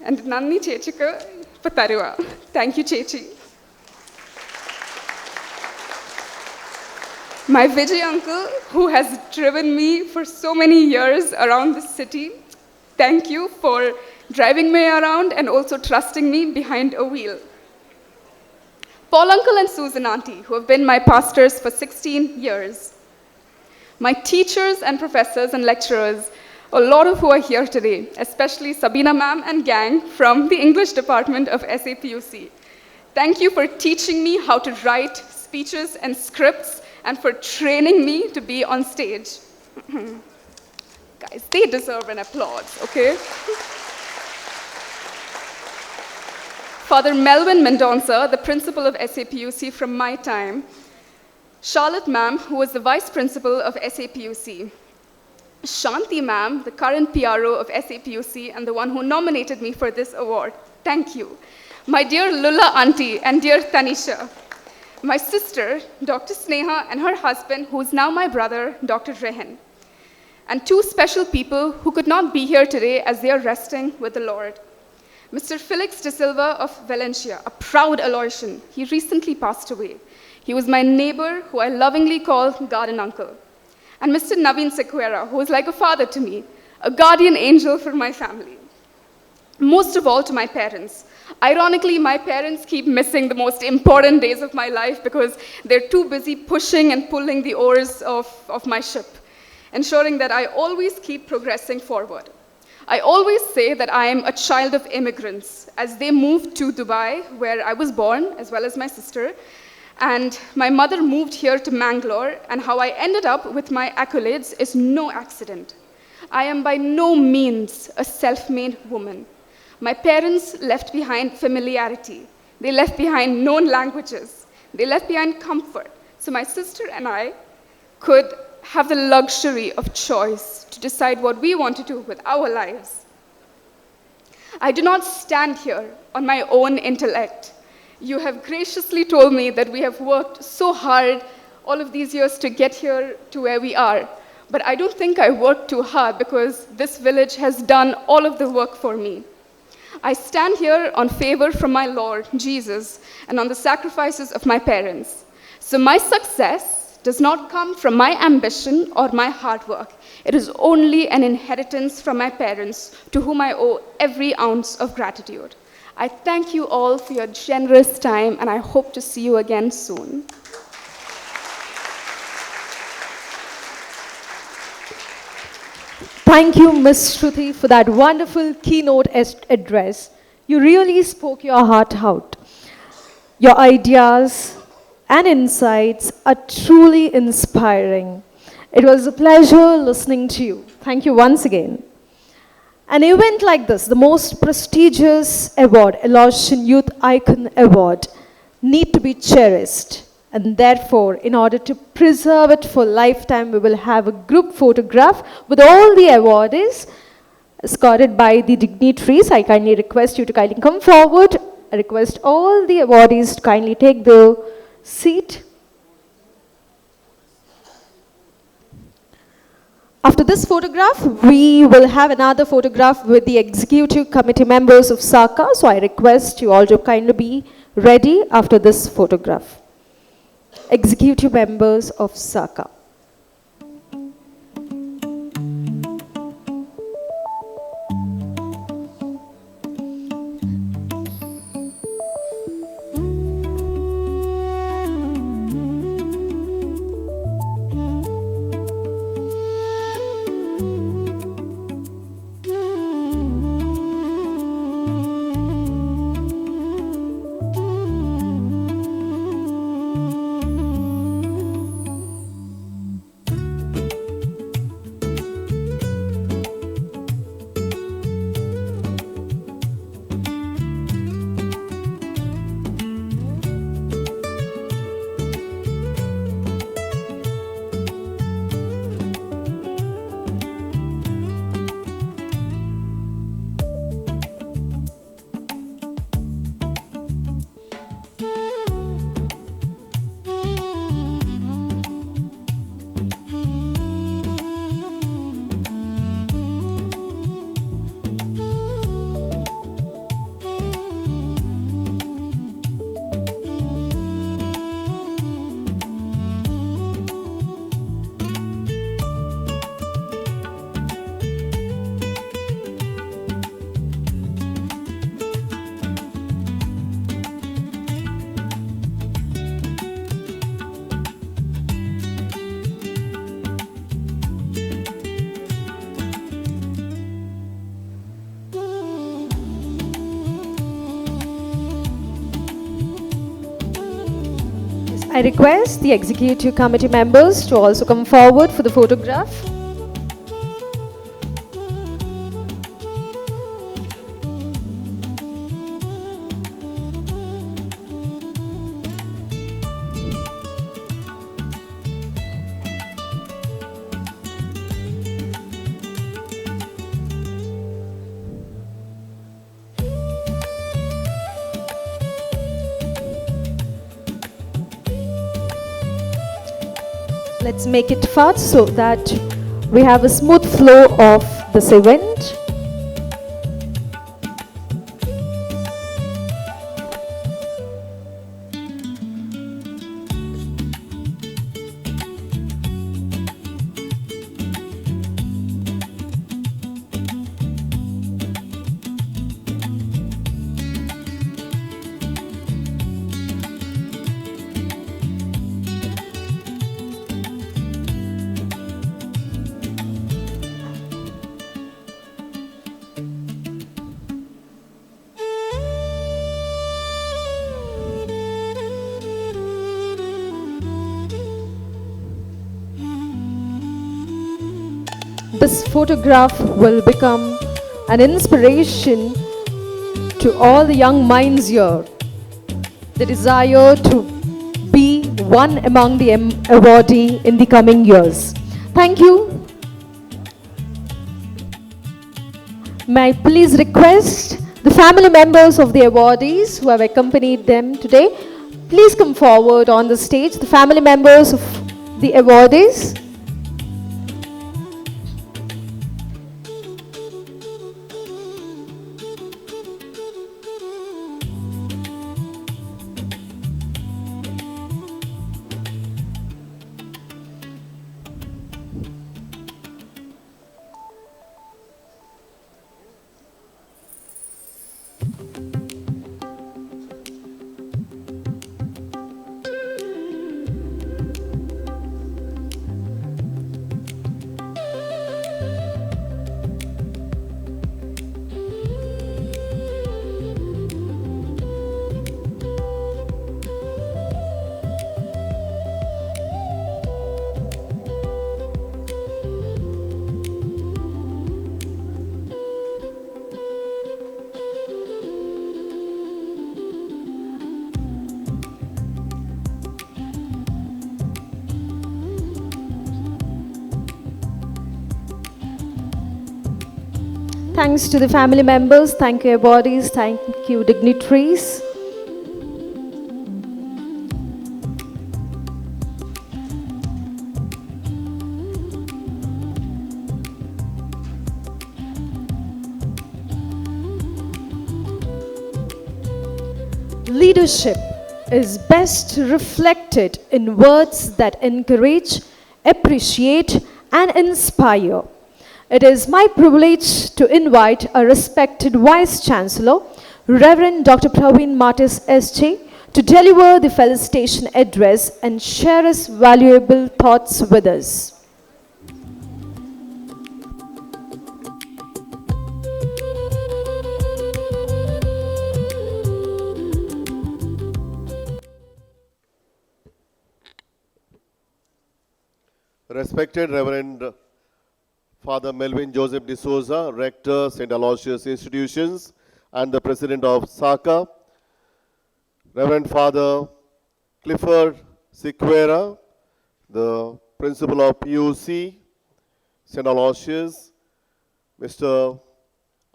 and nanni Chechika pataruva. Thank you, Chechi. My Vijay uncle, who has driven me for so many years around the city, thank you for driving me around and also trusting me behind a wheel. Paul uncle and Susan auntie, who have been my pastors for 16 years. My teachers and professors and lecturers, a lot of who are here today, especially Sabina ma'am and gang from the English department of SAPUC. Thank you for teaching me how to write speeches and scripts and for training me to be on stage. Guys, they deserve an applause, okay? Father Melvin Mendonça, the principal of SAPUC from my time. Charlotte ma'am, who was the vice principal of SAPUC. Shanti ma'am, the current PRO of SAPUC and the one who nominated me for this award. Thank you. My dear Lulla auntie and dear Tanisha. My sister, Dr. Sneha, and her husband, who is now my brother, Dr. Rehan. And 2 special people who could not be here today as they are resting with the Lord. Mr. Felix de Silva of Valencia, a proud Aloysian. He recently passed away. He was my neighbor, who I lovingly call Garden Uncle. And Mr. Naveen Sequeira, who is like a father to me, a guardian angel for my family. Most of all, to my parents. Ironically, my parents keep missing the most important days of my life because they're too busy pushing and pulling the oars of my ship, ensuring that I always keep progressing forward. I always say that I am a child of immigrants, as they moved to Dubai, where I was born, as well as my sister, and my mother moved here to Mangalore, and how I ended up with my accolades is no accident. I am by no means a self-made woman. My parents left behind familiarity. They left behind known languages. They left behind comfort. So my sister and I could have the luxury of choice to decide what we want to do with our lives. I do not stand here on my own intellect. You have graciously told me that we have worked so hard all of these years to get here to where we are. But I don't think I worked too hard, because this village has done all of the work for me. I stand here on favor from my Lord, Jesus, and on the sacrifices of my parents. So my success does not come from my ambition or my hard work. It is only an inheritance from my parents, to whom I owe every ounce of gratitude. I thank you all for your generous time, and I hope to see you again soon. Thank you, Ms. Shruti, for that wonderful keynote address. You really spoke your heart out. Your ideas and insights are truly inspiring. It was a pleasure listening to you. Thank you once again. An event like this, the most prestigious award, Aloysian Youth Icon Award, need to be cherished. And therefore, in order to preserve it for lifetime, we will have a group photograph with all the awardees, escorted by the dignitaries. I kindly request you to kindly come forward. I request all the awardees to kindly take their seat. After this photograph, we will have another photograph with the executive committee members of SACA. So I request you all to kindly be ready after this photograph. executive members of SACA. I request the executive committee members to also come forward for the photograph. Let's make it fast so that we have a smooth flow of this event. This photograph will become an inspiration to all the young minds here. The desire to be one among the awardee in the coming years. Thank you. May I please request the family members of the awardees who have accompanied them today, please come forward on the stage. The family members of the awardees. Thanks to the family members, thank you bodies, thank you dignitaries. Leadership is best reflected reflected in words that encourage, appreciate, and inspire. It is my privilege to invite our respected Vice Chancellor, Reverend Dr. Praveen Martis SJ, to deliver the felicitation address and share his valuable thoughts with us. Respected Reverend Father Melvin Joseph D'Souza, Rector, St. Aloysius Institutions, and the President of SACA, Reverend Father Clifford Sequeira, the Principal of PUC, St. Aloysius, Mr.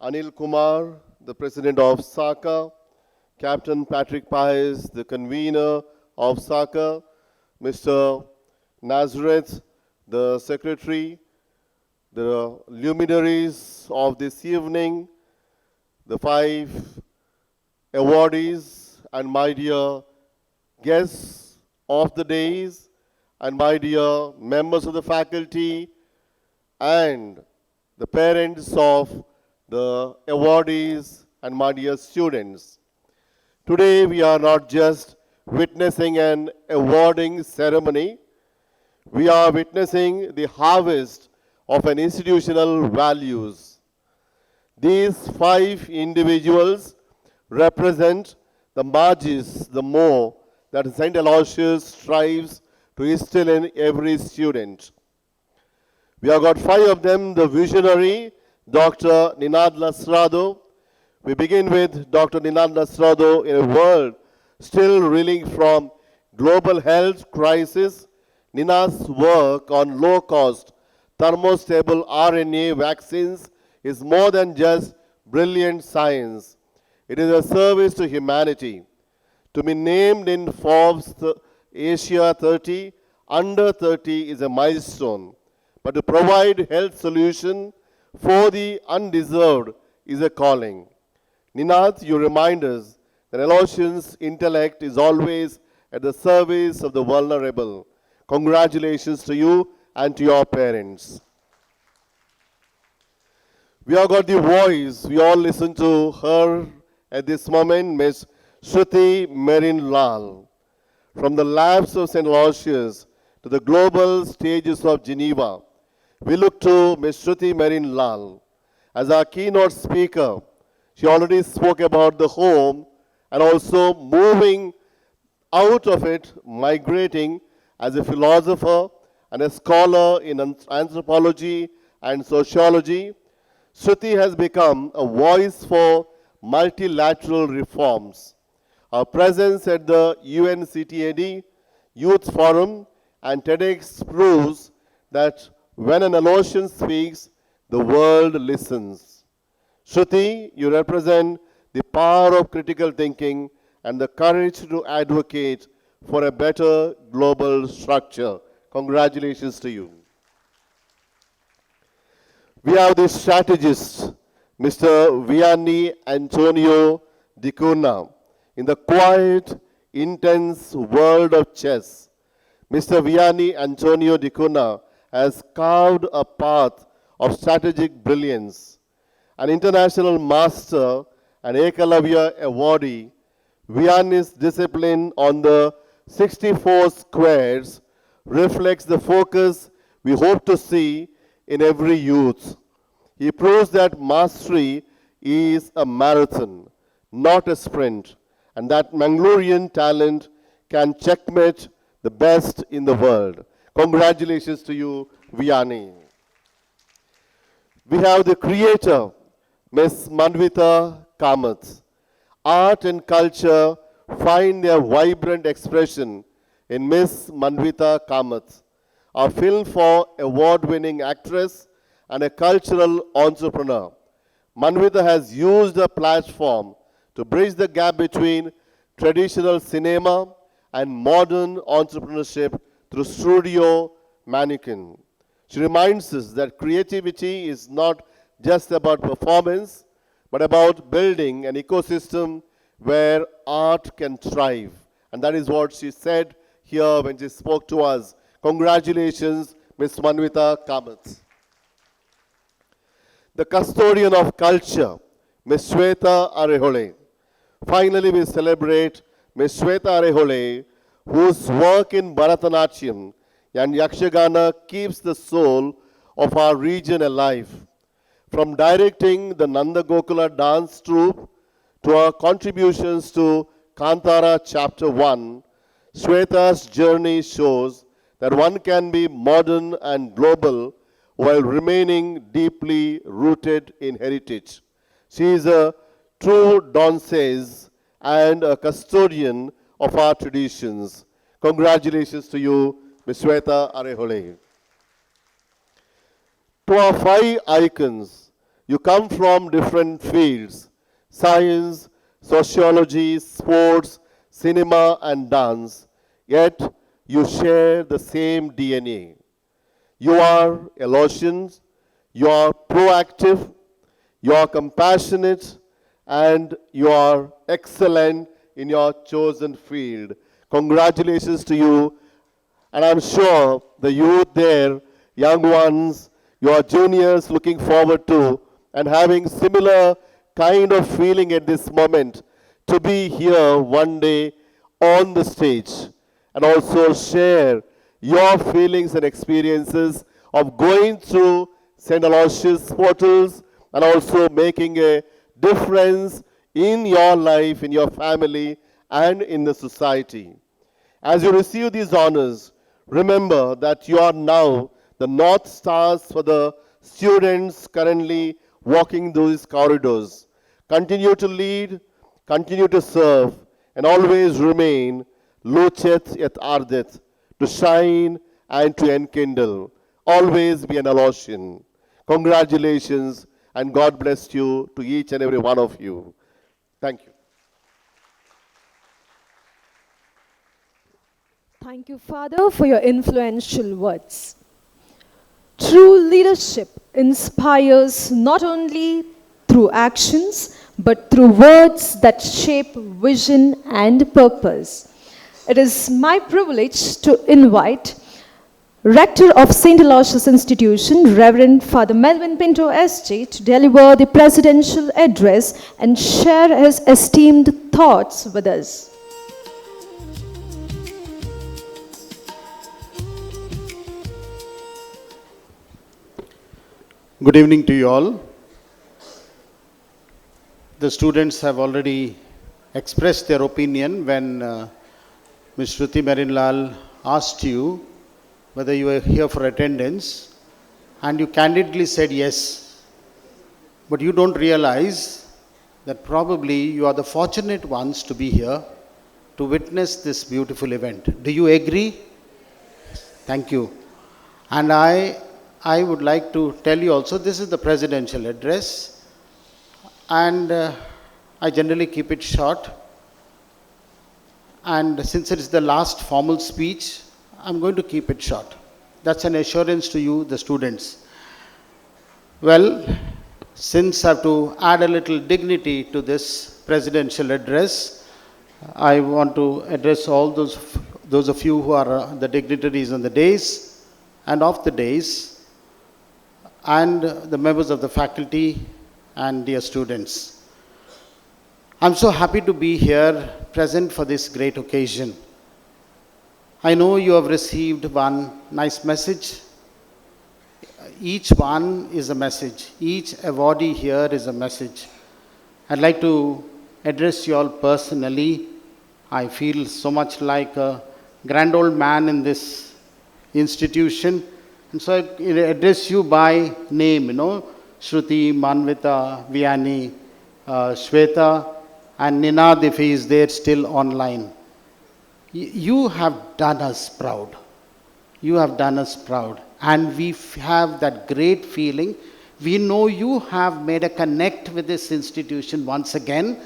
Anil Kumar, the President of SACA, Captain Patrick Paez, the Convener of SACA, Mr. Nazareth, the Secretary, the luminaries of this evening, the 5 awardees, and my dear guests of the days, and my dear members of the faculty, and the parents of the awardees, and my dear students. Today we are not just witnessing an awarding ceremony, we are witnessing the harvest of an institutional values. These 5 individuals represent the margins, the more that St. Aloysius strives to instill in every student. We have got 5 of them, the visionary, Dr. Ninad Lasrado. We begin with Dr. Ninad Lasrado in a world still reeling from global health crisis. Ninad's work on low-cost, thermostable RNA vaccines is more than just brilliant science. It is a service to humanity. To be named in Forbes Asia 30, under 30 is a milestone. But to provide health solution for the undeserved is a calling. Ninad, you remind us that Aloysian's intellect is always at the service of the vulnerable. Congratulations to you and to your parents. We have got the voice. We all listen to her at this moment, Miss Shruti Merin Lal. From the labs of St. Aloysius to the global stages of Geneva, we look to Miss Shruti Merin Lal. As our keynote speaker, she already spoke about the home and also moving out of it, migrating as a philosopher and a scholar in anthropology and sociology. Shruti has become a voice for multilateral reforms. Her presence at the UNCTAD Youth Forum and TEDx proves that when an Aloysian speaks, the world listens. Shruti, you represent the power of critical thinking and the courage to advocate for a better global structure. Congratulations to you. We have the strategist, Mr. Viani D'Cunha. In the quiet, intense world of chess, Mr. Viani D'Cunha has carved a path of strategic brilliance. An international master and Ekalavya awardee, Viani's discipline on the 64 squares reflects the focus we hope to see in every youth. He proves that mastery is a marathon, not a sprint, and that Mangalorean talent can checkmate the best in the world. Congratulations to you, Viani. We have the creator, Ms. Manvita Kamath. Art and culture find their vibrant expression in Ms. Manvita Kamath, a film for award-winning actress and a cultural entrepreneur. Manvita has used a platform to bridge the gap between traditional cinema and modern entrepreneurship through Studio Mannequin. She reminds us that creativity is not just about performance, but about building an ecosystem where art can thrive. And that is what she said here when she spoke to us. Congratulations, Ms. Manvita Kamath. The custodian of culture, Ms. Shwetha Arehole. Finally, we celebrate Ms. Shwetha Arehole, whose work in Bharatanatyam and Yakshagana keeps the soul of our region alive. From directing the Nanda Gokula dance troupe to her contributions to Kantara Chapter 1, Shwetha's journey shows that one can be modern and global while remaining deeply rooted in heritage. She is a true danseuse and a custodian of our traditions. Congratulations to you, Ms. Shwetha Arehole. To our 5 icons, you come from different fields: science, sociology, sports, cinema, and dance, yet you share the same DNA. You are Aloysians, you are proactive, you are compassionate, and you are excellent in your chosen field. Congratulations to you, and I'm sure the youth there, young ones, your juniors looking forward to and having similar kind of feeling at this moment to be here one day on the stage and also share your feelings and experiences of going through St. Aloysius portals and also making a difference in your life, in your family, and in the society. As you receive these honors, remember that you are now the North Stars for the students currently walking those corridors. Continue to lead, continue to serve, and always remain lucet et ardet, to shine and to enkindle. Always be an Aloysian. Congratulations and God bless you to each and every one of you. Thank you. Thank you, Father, for your influential words. True leadership inspires not only through actions, but through words that shape vision and purpose. It is my privilege to invite Rector of St. Aloysius Institution, Reverend Father Melvin Pinto SJ, to deliver the presidential address and share his esteemed thoughts with us. Good evening to you all. The students have already expressed their opinion when Ms. Shruti Marinlal asked you whether you were here for attendance, and you candidly said yes. But you don't realize that probably you are the fortunate ones to be here to witness this beautiful event. Do you agree? Thank you. And I would like to tell you also, this is the presidential address, and I generally keep it short. And since it is the last formal speech, I'm going to keep it short. That's an assurance to you, the students. Well, since I have to add a little dignity to this presidential address, I want to address all those of you who are the dignitaries on the days and off the days, and the members of the faculty and dear students. I'm so happy to be here present for this great occasion. I know you have received one nice message. Each one is a message. Each awardee here is a message. I'd like to address you all personally. I feel so much like a grand old man in this institution. And so I address you by name, Shruti, Manvita, Viani, Shwetha, and Ninad, if he is there still online. You have done us proud. You have done us proud. And we have that great feeling. We know you have made a connect with this institution once again.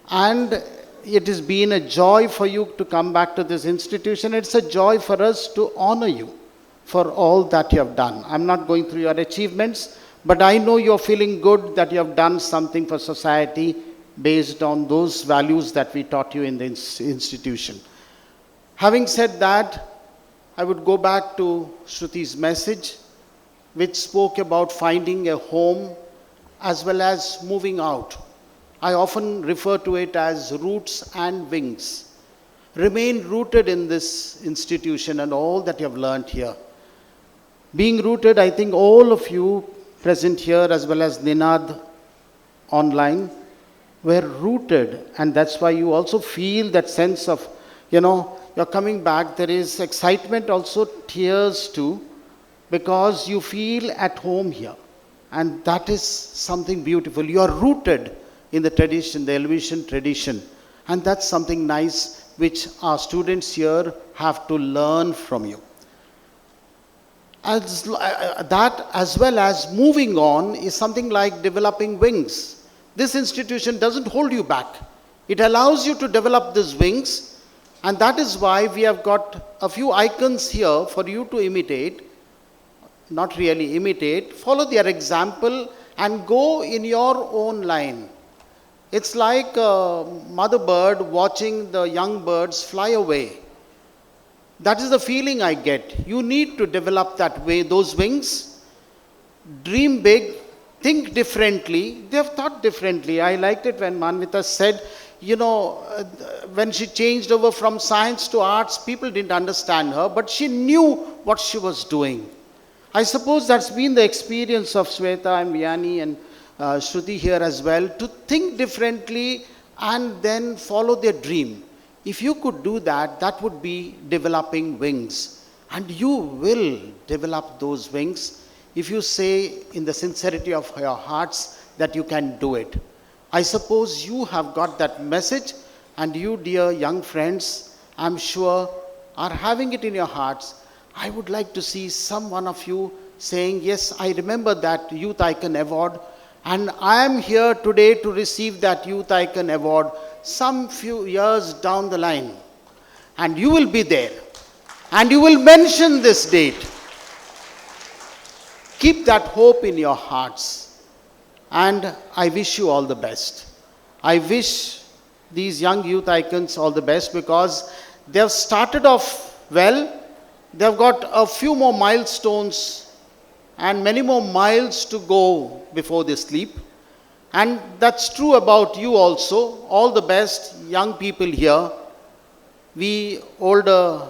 And it has been a joy for you to come back to this institution. It's a joy for us to honor you for all that you have done. I'm not going through your achievements, but I know you're feeling good that you have done something for society based on those values that we taught you in the institution. Having said that, I would go back to Shruti's message, which spoke about finding a home as well as moving out. I often refer to it as roots and wings. Remain rooted in this institution and all that you have learned here. Being rooted, I think all of you present here as well as Ninad online were rooted, and that's why you also feel that sense of, you're coming back. There is excitement, also tears too, because you feel at home here. And that is something beautiful. You are rooted in the tradition, the Aloysian tradition. And that's something nice which our students here have to learn from you. That, as well as moving on, is something like developing wings. This institution doesn't hold you back. It allows you to develop these wings, and that is why we have got a few icons here for you to imitate. Not really imitate, follow their example and go in your own line. It's like a mother bird watching the young birds fly away. That is the feeling I get. You need to develop that way, those wings. Dream big, think differently. They have thought differently. I liked it when Manvita said, when she changed over from science to arts, people didn't understand her, but she knew what she was doing. I suppose that's been the experience of Shwetha and Viani and Shruti here as well, to think differently and then follow their dream. If you could do that, that would be developing wings. And you will develop those wings if you say in the sincerity of your hearts that you can do it. I suppose you have got that message, and you, dear young friends, I'm sure are having it in your hearts. I would like to see some one of you saying, yes, I remember that Youth Icon Award, and I am here today to receive that Youth Icon Award some few years down the line. And you will be there, and you will mention this date. Keep that hope in your hearts, and I wish you all the best. I wish these young youth icons all the best, because they have started off well. They have got a few more milestones and many more miles to go before they sleep. And that's true about you also. All the best, young people here. We older,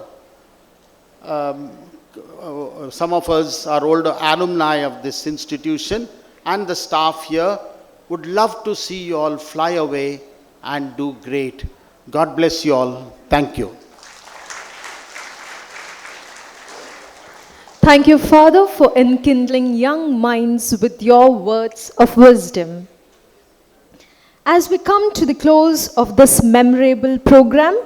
some of us are older alumni of this institution, and the staff here would love to see you all fly away and do great. God bless you all. Thank you. Thank you, Father, for enkindling young minds with your words of wisdom. As we come to the close of this memorable program,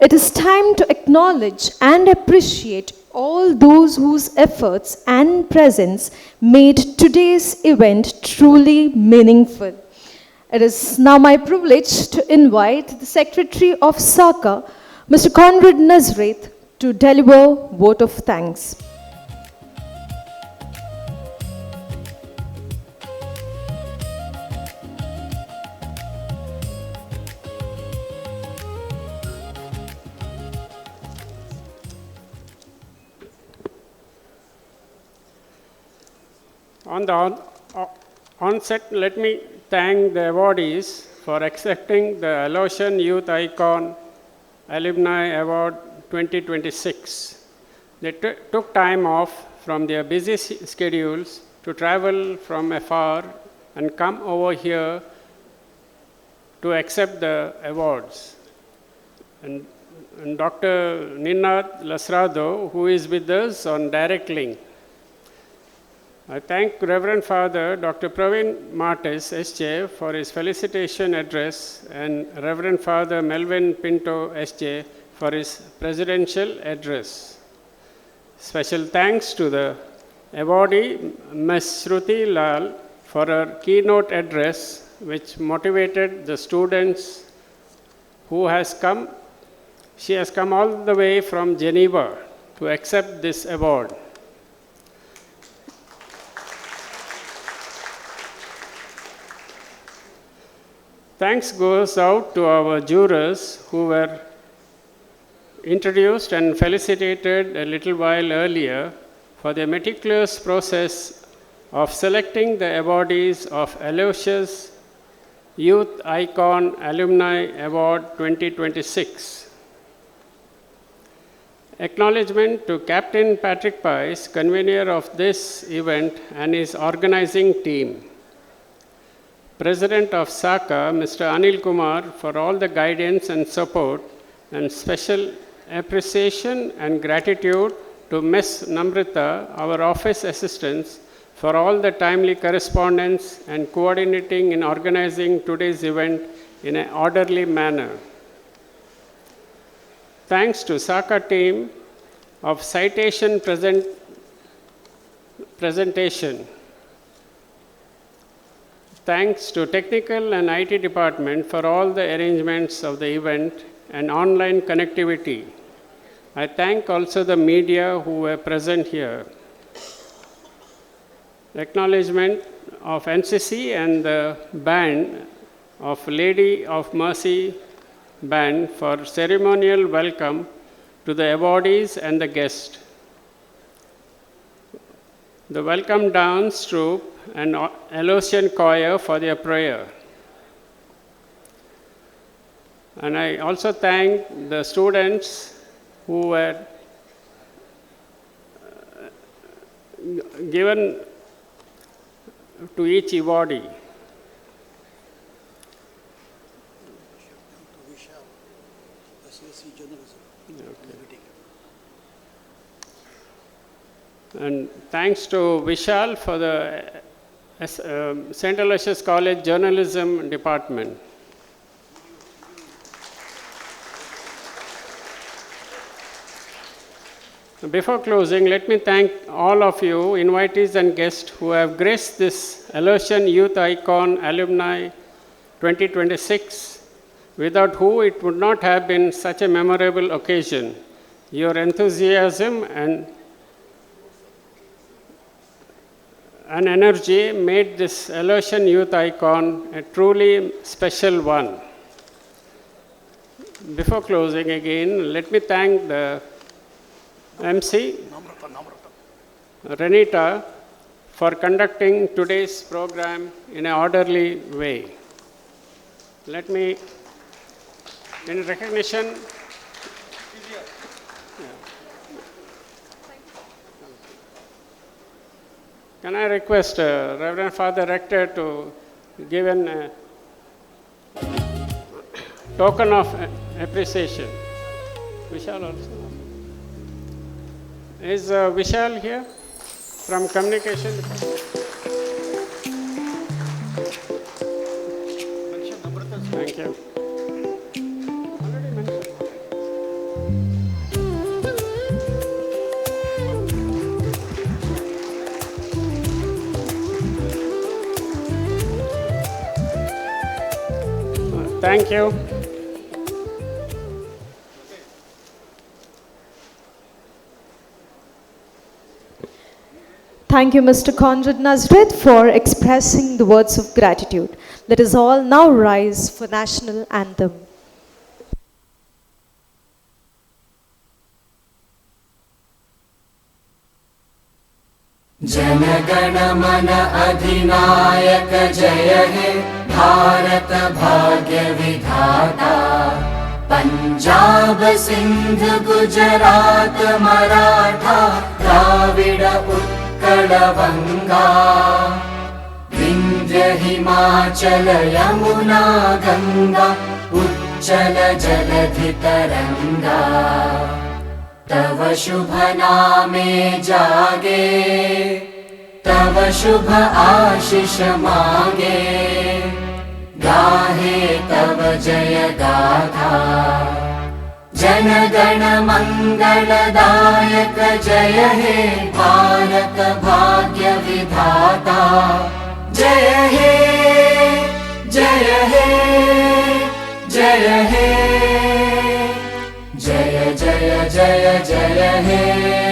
it is time to acknowledge and appreciate all those whose efforts and presence made today's event truly meaningful. It is now my privilege to invite the Secretary of SACA, Mr. Conrad Nazareth, to deliver vote of thanks. On the onset, let me thank the awardees for accepting the Aloysian Youth Icon Alumni Award 2026. They took time off from their busy schedules to travel from afar and come over here to accept the awards. And Dr. Ninad Lasrado, who is with us on direct link. I thank Reverend Father Dr. Praveen Martis, SJ, for his felicitation address, and Reverend Father Melvin Pinto, SJ, for his presidential address. Special thanks to the awardee, Ms. Shruti Lal, for her keynote address, which motivated the students who has come. She has come all the way from Geneva to accept this award. Thanks goes out to our jurors who were introduced and felicitated a little while earlier for the meticulous process of selecting the awardees of Aloysius Youth Icon Alumni Award 2026. Acknowledgement to Captain Patrick Pice, convener of this event, and his organizing team. President of SACA, Mr. Anil Kumar, for all the guidance and support, and special appreciation and gratitude to Ms. Namrita, our office assistants, for all the timely correspondence and coordinating in organizing today's event in an orderly manner. Thanks to SACA team of citation presentation. Thanks to technical and IT department for all the arrangements of the event and online connectivity. I thank also the media who were present here. Acknowledgement of NCC and the band of Lady of Mercy band for ceremonial welcome to the awardees and the guests. The welcome dance troupe and Aloysian choir for their prayer. And I also thank the students who were given to each awardee. And thanks to Vishal for the St. Aloysius College Journalism Department. Before closing, let me thank all of you, invitees and guests who have graced this Aloysian Youth Icon Alumni 2026, without whom it would not have been such a memorable occasion. Your enthusiasm and energy made this Aloysian Youth Icon a truly special one. Before closing again, let me thank the MC, Renita, for conducting today's program in an orderly way. Let me, in recognition, can I request Reverend Father Rector to give a token of appreciation? Vishal also. Is Vishal here from communication? Thank you. Thank you. Thank you, Mr. Conrad Nazareth, for expressing the words of gratitude. Let us all now rise for national anthem. Jana Gana मन अधिनायक जय हे भारत भाग्य विधाता पंजाब सिंध गुजरात मराठा द्राविड उत्कल बंगा विंध्य हिमाचल यमुना गंगा उच्चल जलधि तरंगा तव शुभ नामे जागे तव शुभ आशीष मांगे गाहे तव जय गाथा जन गण मंगलदायक जय हे भारत भाग्य विधाता जय हे जय हे जय हे जय जय जय जय हे